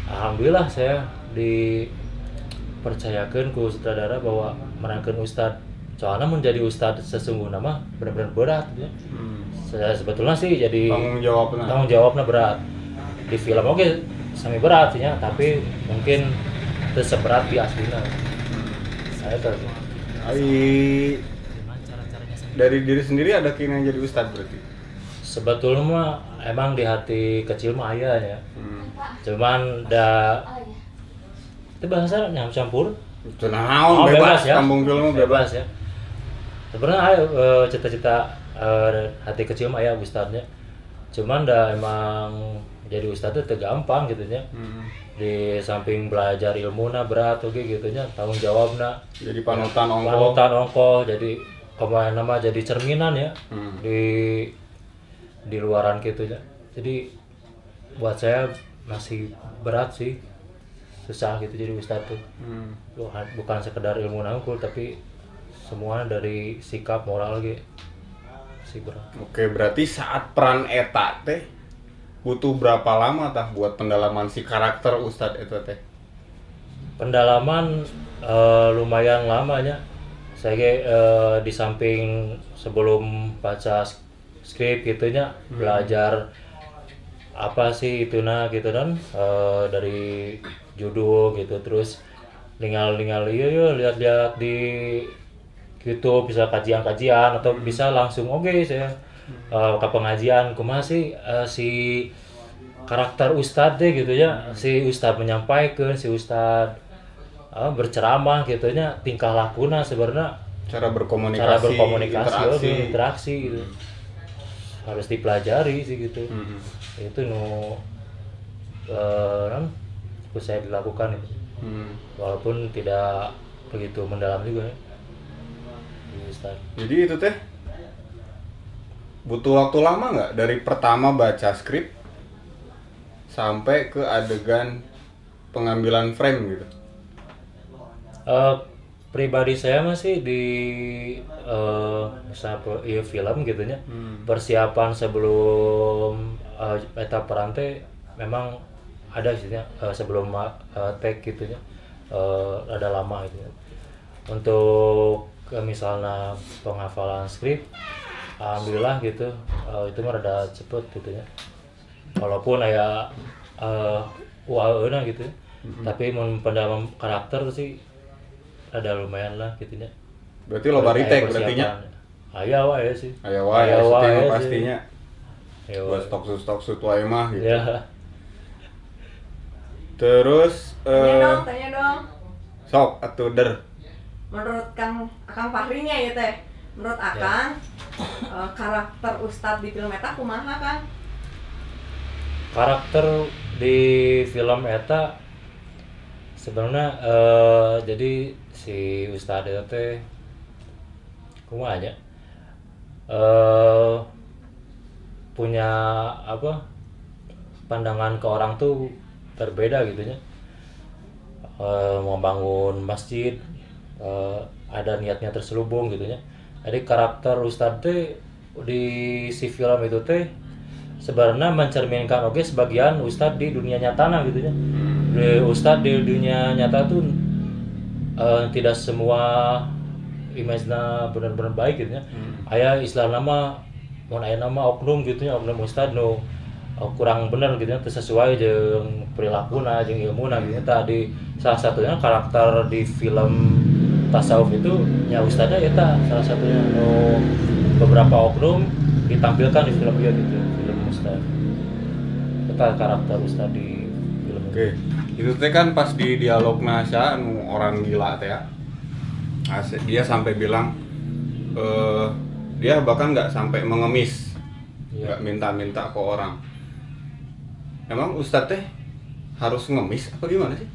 alhamdulillah saya dipercayakan ku sutradara bahwa merankan ustadz. Soalnya menjadi ustadz sesungguhnya mah benar-benar berat ya. Saya sebetulnya sih jadi tanggung jawabnya berat. Di film oke sami berat sih ya, tapi mungkin itu seberat di aslinya. Saya tahu. Dari diri sendiri ada keinginan jadi ustadz berarti? Sebetulnya mah emang di hati kecil mah aya ya. Cuman itu bahasa campur. Bebas ya. Kampung film bebas ya. Sebenarnya ayo cita-cita hati kecil mah aya ustadznya. Cuman emang jadi ustadz itu gampang gitu nya. Di samping belajar ilmunya berat oke gitu nya, tanggung jawabnya. Jadi panutan ongko. Panutan ongko, jadi kemana nama jadi cerminan ya. Di luaran gitu ya. Jadi buat saya masih berat sih. Susah gitu jadi ustadz tuh. Bukan sekedar ilmu nangkul tapi semua dari sikap moral gitu. Sih berat. Oke, berarti saat peran eta teh butuh berapa lama tah buat pendalaman si karakter Ustadz itu teh? Pendalaman lumayan lamanya. Saya di samping sebelum baca skrip gitunya belajar apa sih itu gitu kan, dari judul gitu, terus tinggal iya lihat-lihat di YouTube, bisa kajian-kajian atau bisa langsung saya ke pengajian kumaha sih si karakter ustad deh gitu ya, si ustad menyampaikan, si ustad berceramah gitu nya, tingkah lakuna sebenarnya cara berkomunikasi, interaksi gitu. Harus dipelajari sih gitu. Itu saya dilakukan itu. Walaupun tidak begitu mendalam juga ya. Jadi itu teh butuh waktu lama nggak dari pertama baca skrip sampai ke adegan pengambilan frame gitu? Pribadi saya masih di misalnya film gitunya, persiapan sebelum eta perantai memang ada sihnya, sebelum take gitunya ada lama gitu. Untuk misalnya penghafalan skrip, alhamdulillah gitu, itu mah rada cepet gitu ya. Walaupun aya waeuna gitu, tapi mun pendalaman karakter sih ada lumayan lah gitu ya. Berarti lo retake berarti nya? Aya wae sih. Aya wae pastinya. Buat stok wae mah gitu. Ya. Terus tanya dong. Sok atuh der. Menurut Akang Fahrinya ya teh. Menurut Akang karakter Ustad di film eta kumaha kan? Karakter di film eta sebenarnya jadi si Ustad itu teh kumaha nya, punya apa, pandangan ke orang tuh berbeda gitu ya. Membangun masjid, ada niatnya terselubung gitu ya. Jadi karakter Ustad teh di si film itu teh sebenarnya mencerminkan sebagian Ustad di dunia nyata gitu ya. Ustad di dunia nyata tuh tidak semua image-na benar-benar baik gitu ya. Aya istilah nama mun aya nama oknum gitu ya, oknum Ustad nu kurang bener gitu ya, sesuai jeung perilakuna jeung ilmuna gitu. Tadi salah satunya karakter di film tasawuf itu nya Ustadnya eta salah satunya nu beberapa oknum ditampilkan di film dia gitu, film Ustad. Eta karakter Ustad di film. Oke. Itu teh kan pas di dialog Nasya nu orang gila teh ya. Dia sampai bilang dia bahkan nggak sampai mengemis, nggak minta-minta ke orang. Emang Ustadz teh harus ngemis apa gimana sih?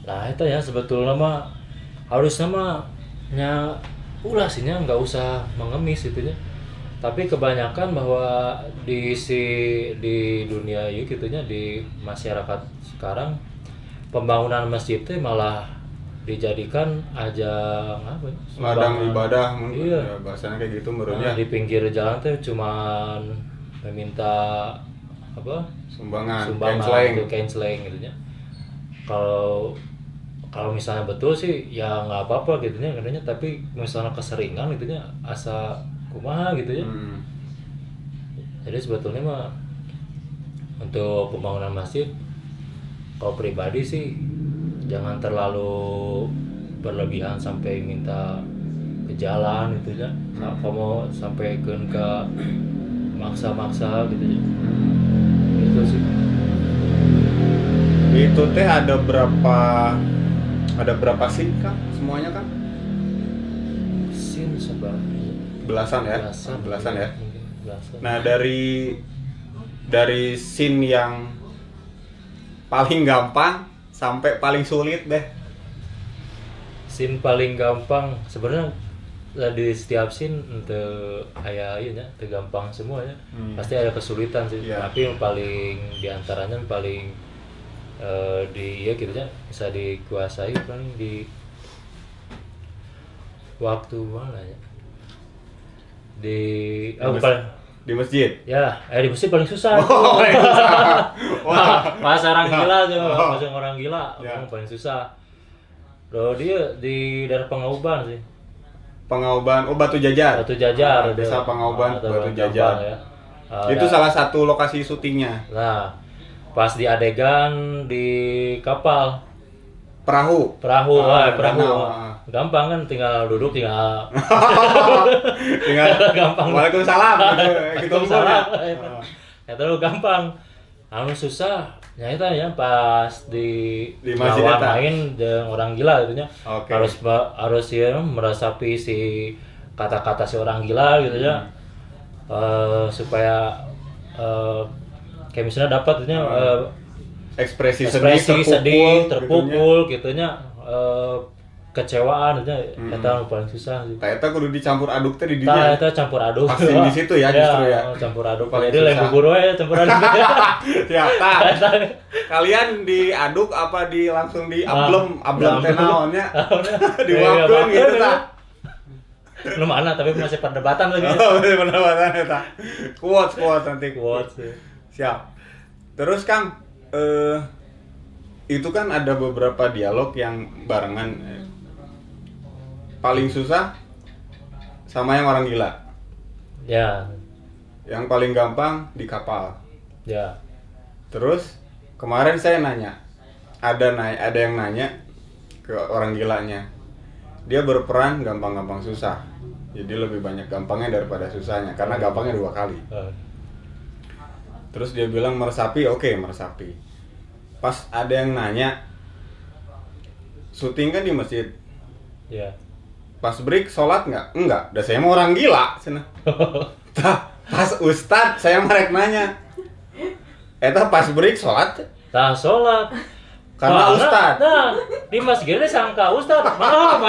Nah itu ya sebetulnya mah harusnya mah nya ulah sihnya nggak usah mengemis gitu ya. Tapi kebanyakan bahwa di dunia ini gitunya, di masyarakat sekarang pembangunan masjid teh malah dijadikan ajang apa ya? Ladang ibadah mungkin. Iya. Ya, bahasanya kayak gitu menurutnya. Di pinggir jalan teh cuman meminta apa? Sumbangan canceling gitu ya. Kalau misalnya betul sih ya nggak apa-apa gitu ya katanya, tapi misalnya keseringan gitu ya asa kumaha gitu ya. Jadi sebetulnya mah untuk pembangunan masjid kalau pribadi sih jangan terlalu berlebihan sampai minta ke jalan gitu ya. Kamu sampai ke maksa-maksa gitu ya. Itu sih. Itu teh ada berapa scene kan? Semuanya kan? Scene seberapa? Belasan ya? Belasan ya? Belasan. Nah dari scene yang paling gampang sampai paling sulit deh. Scene paling gampang sebenarnya di setiap scene untuk kayak iya itu gampang semuanya. Pasti ada kesulitan sih. Yeah. Tapi yang paling diantaranya yang paling gitu ya bisa dikuasai paling di waktu mana ya? Di masjid. Ya, di masjid paling susah. Pas orang gila tuh, pas orang gila, paling susah. Loh dia di daerah Pangauban sih. Pangauban, Batu Jajar. Batu Jajar. Desa Pangauban, Batu Jajar. Ya. Itu salah satu lokasi syutingnya. Nah, pas di adegan di kapal Perahu. perahu. Danau. Gampang kan, tinggal duduk, tinggal gampang. Waalaikumsalam gitu. Ya terlalu gampang. Anu susah nyata ya pas di masjid lawan eta. main dengan orang gila gitu nya. Oke. Harus ya meresapi si kata-kata si orang gila gitu ya. Supaya kayak misalnya dapat gitu nya, ekspresi sedih, terpukul gitunya, kecewaan gitu nya. Eta anu paling susah sih. Eta kudu dicampur aduk teh di Tah dinya. eta campur aduk. Pasti di situ ya justru ya. Campur aduk. Paling Jadi lain susah. bubur we campur aduk. Ya, kalian diaduk apa langsung ablem teh naonnya? Diwapkeun gitu tah. Lu mana tapi masih perdebatan lagi. Oh, perdebatan eta. Quotes nanti. Quotes. Siap. Terus Kang, itu kan ada beberapa dialog yang barengan. Paling susah sama yang orang gila. Ya. Yang paling gampang di kapal. Ya. Terus kemarin saya nanya, ada yang nanya ke orang gilanya, dia berperan gampang-gampang susah, jadi lebih banyak gampangnya daripada susahnya, karena gampangnya 2 kali. Terus dia bilang meresapi, oke meresapi. Pas ada yang nanya, syuting kan di masjid. Ya. Pas break sholat nggak? Enggak, dah saya mau orang gila cenah. Pas ustad saya merek nanya, eta pas break sholat? Tah sholat. Karena ustad. Nah, di masjid ini sangka ustad. Mana?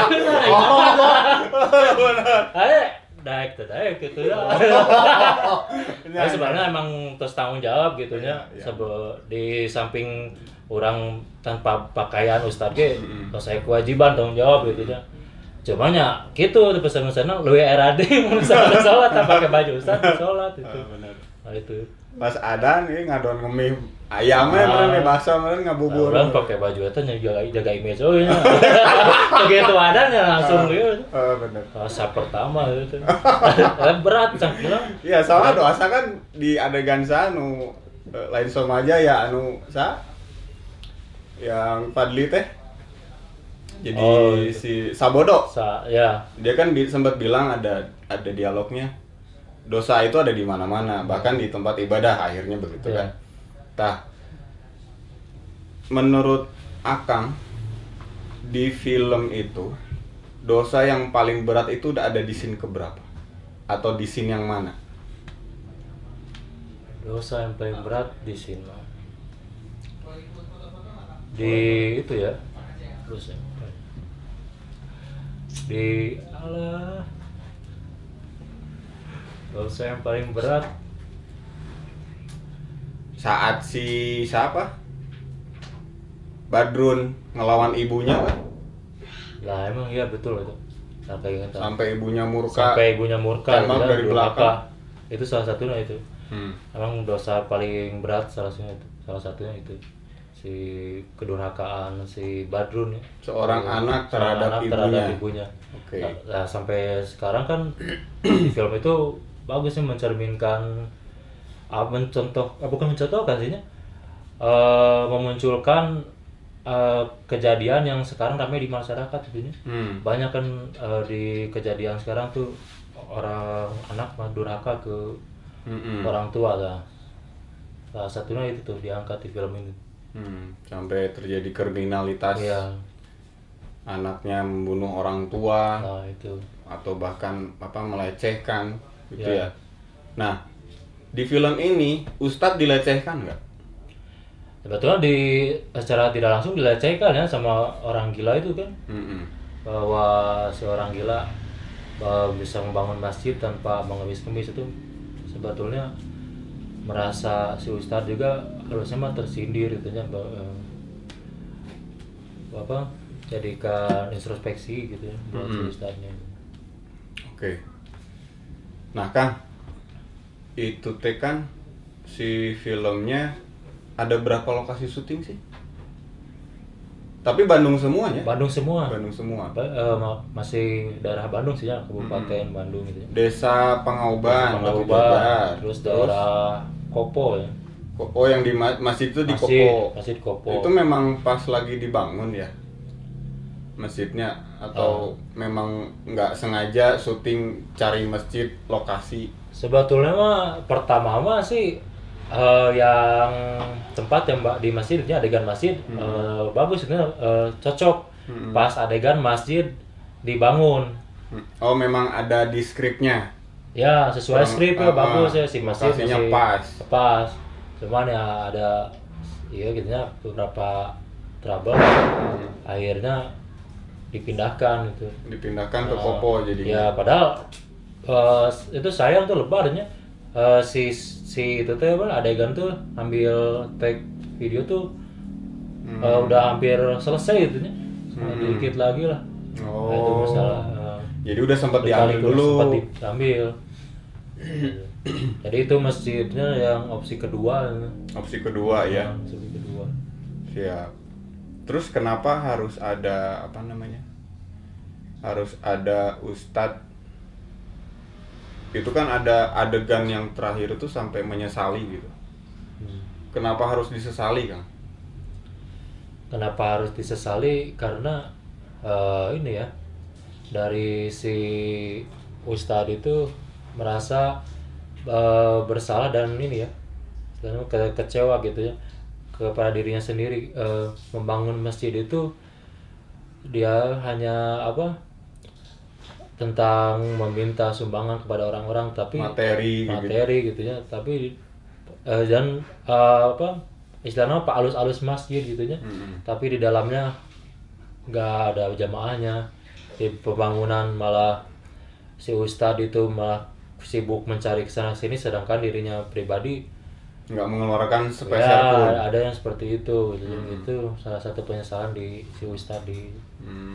Daek gitu ya. Nah, sebenarnya emang terus tanggung jawab gitu nya. Di samping orang tanpa pakaian ustad ge, saya kewajiban tanggung jawab gitu nya. Cuma nya gitu pesan-pesannya lu RAD mun salat tanpa pakai baju ustad salat itu. Nah itu. Pas adan ini ngadon ngemih ayamnya meureun bakso meureun ngabubur. Orang pakai baju eta jaga image nya. Begitu adan ya langsung gitu. Bener. Rasa pertama gitu. Berat cangkilang. Iya, soalnya doasa kan di adegan nu lain sama aja ya yang Fadli teh. Jadi si Sabodo. Ya. Dia kan sempat bilang ada dialognya. Dosa itu ada di mana-mana, bahkan di tempat ibadah, akhirnya begitu kan. Tah. Menurut Akang di film itu dosa yang paling berat itu udah ada di scene keberapa? Atau di scene yang mana? Dosa yang paling berat di scene di itu ya. Terus ya. Di dosa yang paling berat saat si siapa Badrun ngelawan ibunya kan? Lah emang iya betul itu. Sampai ibunya murka. Tembak dari belakang. Itu salah satunya itu. Emang dosa paling berat salah satunya itu. Si kedurhakaan si Badrun ya. Seorang anak terhadap ibunya. Oke. Nah, sampai sekarang kan di film itu bagusnya mencerminkan memunculkan kejadian yang sekarang ramai di masyarakat gitu. Banyak kan di kejadian sekarang tuh orang anak durhaka ke orang tua lah. Salah satunya itu tuh diangkat di film ini. Sampai terjadi kriminalitas. Iya. Anaknya membunuh orang tua. Nah, itu. Atau bahkan melecehkan gitu ya. Nah, di film ini Ustadz dilecehkan nggak? Sebetulnya secara tidak langsung dilecehkan ya sama orang gila itu kan. Bahwa seorang gila bisa membangun masjid tanpa mengemis-kemis itu sebetulnya merasa si Ustadz juga harusnya mah tersindir gitu ya, jadikan introspeksi gitu ya buat si Ustadznya. Oke. Nah Kang, itu teh kan si filmnya ada berapa lokasi syuting sih? Tapi Bandung semuanya? Bandung semua. Bandung semua. Masih daerah Bandung sih ya, Kabupaten Bandung gitu. Desa Pangauban, terus daerah Kopo ya. Oh, yang di masjid itu di Kopo. Masjid Kopo. Itu memang pas lagi dibangun ya? Masjidnya atau memang nggak sengaja syuting cari masjid lokasi? Sebetulnya mah pertama mah sih yang tempat yang di masjidnya adegan masjid bagus sebenarnya, cocok pas adegan masjid dibangun. Oh, memang ada di skripnya? Ya, sesuai skrip ya, bagus ya, si masjid masih pas. Cuman ya ada gitunya beberapa trouble, akhirnya dipindahkan gitu. Dipindahkan ke Kopo jadinya. Ya, padahal itu sayang tuh lebarnya. Si itu tuh adegan tuh ambil take video tuh udah hampir selesai gitu nya. Dikit lagi lah. Oh. Nah, itu masalah. Jadi udah sempat diambil dulu. Sempat diambil. Jadi itu masjidnya yang opsi kedua. Opsi kedua ya. Opsi kedua. Siap. Terus kenapa harus ada harus ada ustadz? Itu kan ada adegan yang terakhir itu sampai menyesali gitu. Kenapa harus disesali, Kang? Kenapa harus disesali? Karena ini ya, dari si ustadz itu merasa bersalah dan ini ya, kecewa gitu ya kepada dirinya sendiri. Membangun masjid itu dia hanya tentang meminta sumbangan kepada orang-orang, tapi materi gitu ya, tapi dan istilahnya alus-alus masjid gitu ya. Tapi di dalamnya nggak ada jamaahnya. Di pembangunan malah si ustadz itu malah sibuk mencari kesana sini, sedangkan dirinya pribadi nggak mengeluarkan sepeser pun. Ada yang seperti itu gitu. Itu salah satu penyesalan di si ustadz di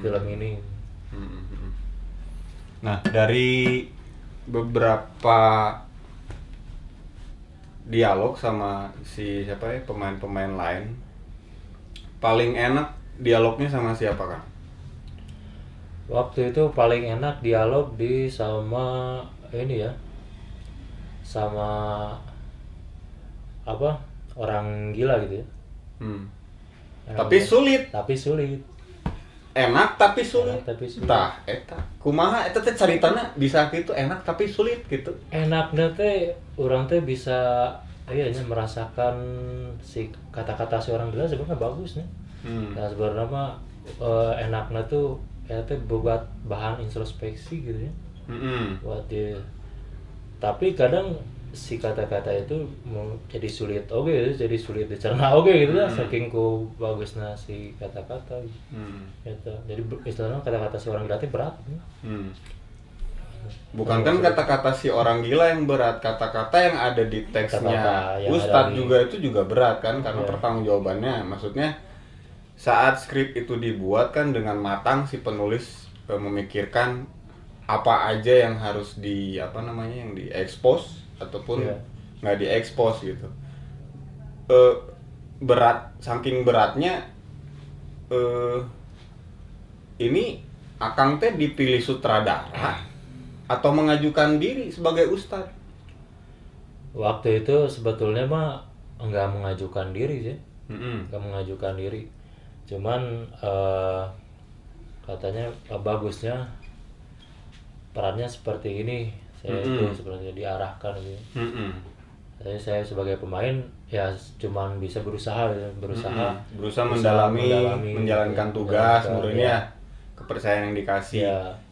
film ini. Nah, dari beberapa dialog sama si pemain-pemain lain, paling enak dialognya sama siapa, Kang? Waktu itu paling enak dialog sama ini ya, sama orang gila gitu ya. Tapi sulit. Enak tapi sulit. Tah, eta kumaha eta teh caritana bisa gitu, enak tapi sulit gitu. Enaknya teh orang teh bisa merasakan si kata-kata si orang gila sebenarnya bagus nih. Nah, sebenarnya mah enaknya tuh teh buat bahan introspeksi gitu ya. Buat dia. Tapi kadang si kata-kata itu jadi sulit jadi sulit dicerna gitu ya, saking ku bagusnya si kata-kata gitu. Jadi istilahnya kata-kata si orang gila itu berat. Bukan kan kata-kata si orang gila yang berat, kata-kata yang ada di teksnya Ustadz juga itu juga berat kan, karena pertanggungjawabannya. Maksudnya saat skrip itu dibuat kan dengan matang, si penulis memikirkan apa aja yang harus yang diekspos ataupun nggak diekspos gitu. Berat, saking beratnya ini Akang teh dipilih sutradara atau mengajukan diri sebagai ustadz? Waktu itu sebetulnya mah nggak mengajukan diri sih, nggak mengajukan diri. Cuman katanya bagusnya perannya seperti ini. Saya itu sebenarnya diarahkan gitu. Jadi saya sebagai pemain ya cuman bisa berusaha mendalami, menjalankan tugas, menurutnya kepercayaan yang dikasih.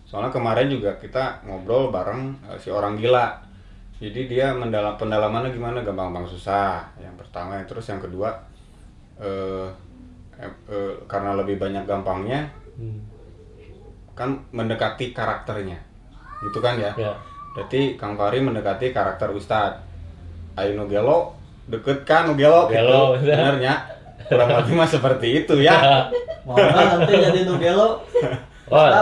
Soalnya kemarin juga kita ngobrol bareng si orang gila. Jadi dia pendalamannya gimana, gampang susah. Yang pertama, terus yang kedua karena lebih banyak gampangnya kan mendekati karakternya, gitu kan ya. Berarti Kang Fahri mendekati karakter Ustadz. Ayo Nugelo deket kan Nugelo gitu. Benernya kurang lebih mah seperti itu ya. Mau nggak nanti jadi Nugelo?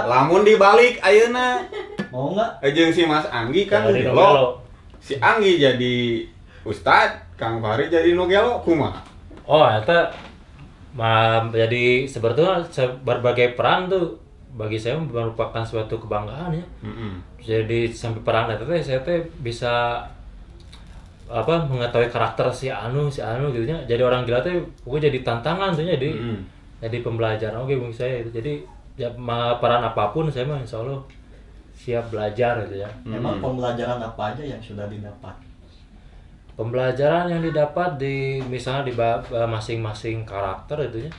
Lamun dibalik ayeuna. Mau nggak? Jeung si Mas Anggi kan Nugelo. Si Anggi jadi Ustadz, Kang Fahri jadi Nugelo kumaha? Eta Jadi sebetulnya berbagai peran tuh bagi saya merupakan suatu kebanggaan ya. Jadi sampai peran itu saya bisa mengetahui karakter si anu gitu nya. Jadi orang gila tuh gue jadi tantangan tuh jadi pembelajaran bagi saya itu. Jadi ya, peran apapun saya mah insya Allah siap belajar gitu ya. Memang pembelajaran apa aja yang sudah didapat? Pembelajaran yang didapat di misalnya di masing-masing karakter itu ya.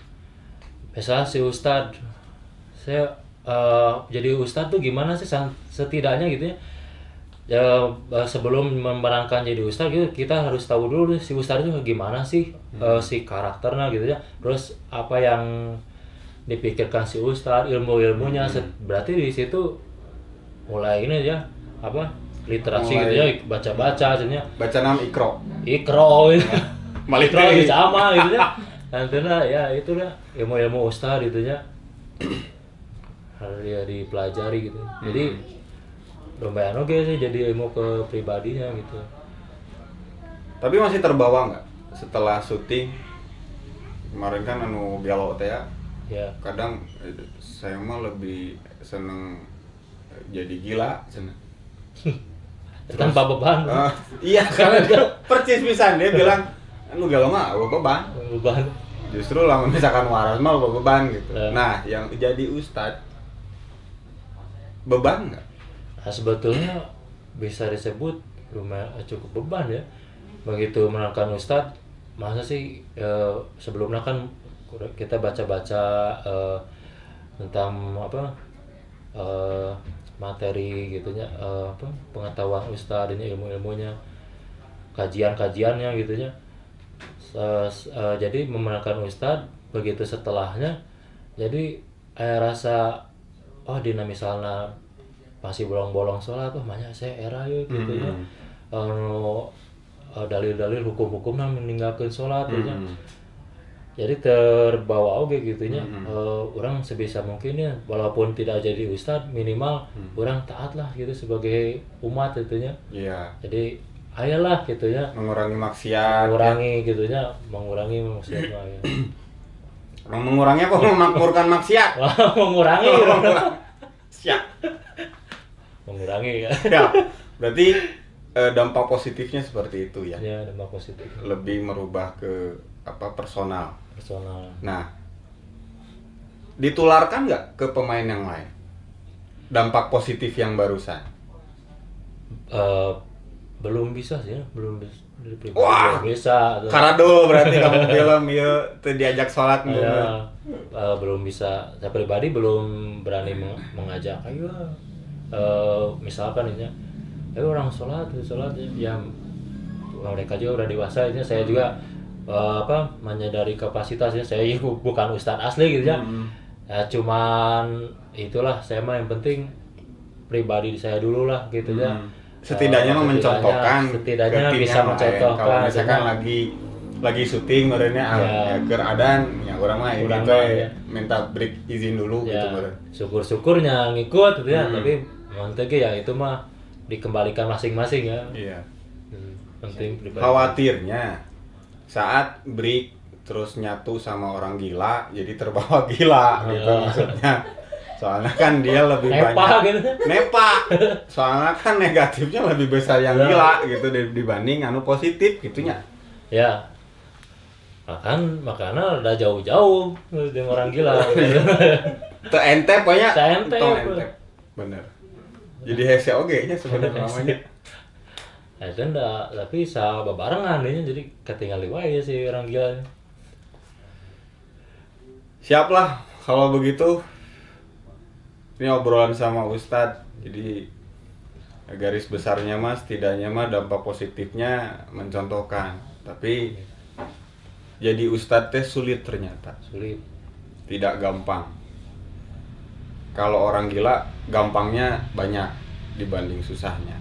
Misalnya si Ustadz, saya jadi Ustadz tuh gimana sih setidaknya gitu ya. Ya sebelum memerankan jadi Ustadz gitu kita harus tahu dulu si Ustadz itu gimana sih si karakternya gitu ya. Terus apa yang dipikirkan si Ustadz, ilmu-ilmunya berarti di situ mulai ini ya literasi mulai, gitu ya, baca-baca akhirnya. Baca nama Ikro gitu. Ikro sama gitu ya. Nantinya ya itulah ilmu-ilmu Ustadz gitu ya. Harus ya dipelajari gitu. Jadi lumayan oke sih jadi ilmu ke pribadinya gitu. Tapi masih terbawa nggak setelah syuting kemarin kan gelo teh ya. Kadang saya mah lebih seneng jadi gila seneng. Tanpa beban. Iya karena percis pisan dia bilang gelo mah beban. Justru lah misalkan waras mah beban gitu. Nah yang jadi ustadz beban nggak? Nah, sebetulnya bisa disebut lumayan cukup beban ya. Begitu menekan Ustadz, masa sih sebelumnya kan kita baca-baca tentang materi gitunya, pengetahuan Ustadz ini ilmu-ilmunya, kajian-kajiannya gitunya. Jadi memenangkan Ustadz, begitu setelahnya, jadi rasa dina misalnya masih bolong-bolong sholat banyak saya era ya gitu ya. Dalil-dalil hukum-hukumnya meninggalkan sholat gitu ya. Jadi terbawa oke gitu ya. Orang sebisa mungkin ya walaupun tidak jadi ustadz minimal orang taat lah gitu sebagai umat gitu ya. Iya. Jadi ayolah gitu ya. Mengurangi maksiat. Mengurangi maksiat ya. Mengurangi apa memakmurkan maksiat? Mengurangi. Siap. Mengurangi ya. Berarti dampak positifnya seperti itu ya. Ya, dampak positif. Lebih merubah ke personal. Nah, ditularkan nggak ke pemain yang lain? Dampak positif yang barusan? Belum bisa sih ya, belum bisa. Wah, bisa. Karado berarti kamu film ya diajak sholat ya, belum bisa. Saya pribadi belum berani mengajak. Ayo, misalkan ini, ayo orang sholat ya. Mereka juga udah dewasa, ini saya juga menyadari kapasitasnya. Saya bukan ustadz asli gitu ya. Ya cuman itulah saya mah yang penting pribadi saya dulu lah gitu ya. Setidaknya mencontohkan setidaknya bisa mencontohkan kalau misalkan lagi syuting merenya keadaan ya orang mah ini ya. Minta break izin dulu ya, gitu syukur-syukurnya ngikut gitu ya tapi mantep ya itu mah dikembalikan masing-masing ya. Iya. Penting pribadi. Khawatirnya saat break terus nyatu sama orang gila jadi terbawa gila gitu maksudnya. Soalnya kan dia lebih banyak gitu. Soalnya kan negatifnya lebih besar yang gila gitu dibanding positif gitunya. Ya. Makanya udah jauh-jauh dengan orang gila. Teu ente pokoknya. Ente. Bener. Jadi hese oge nya sebenarnya namanya. Itu enggak, tapi bisa barengan ini jadi ketinggalan wae si orang gila. Siap lah kalau begitu. Ini obrolan sama Ustadz, jadi garis besarnya mas, setidaknya mah dampak positifnya mencontohkan. Tapi jadi Ustadz teh sulit ternyata. Sulit. Tidak gampang. Kalau orang gila, gampangnya banyak dibanding susahnya.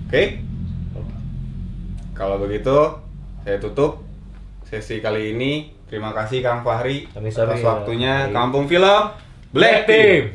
Oke? Kalau begitu, saya tutup sesi kali ini. Terima kasih Kang Fahri atas waktunya. Kampung Film Black Team.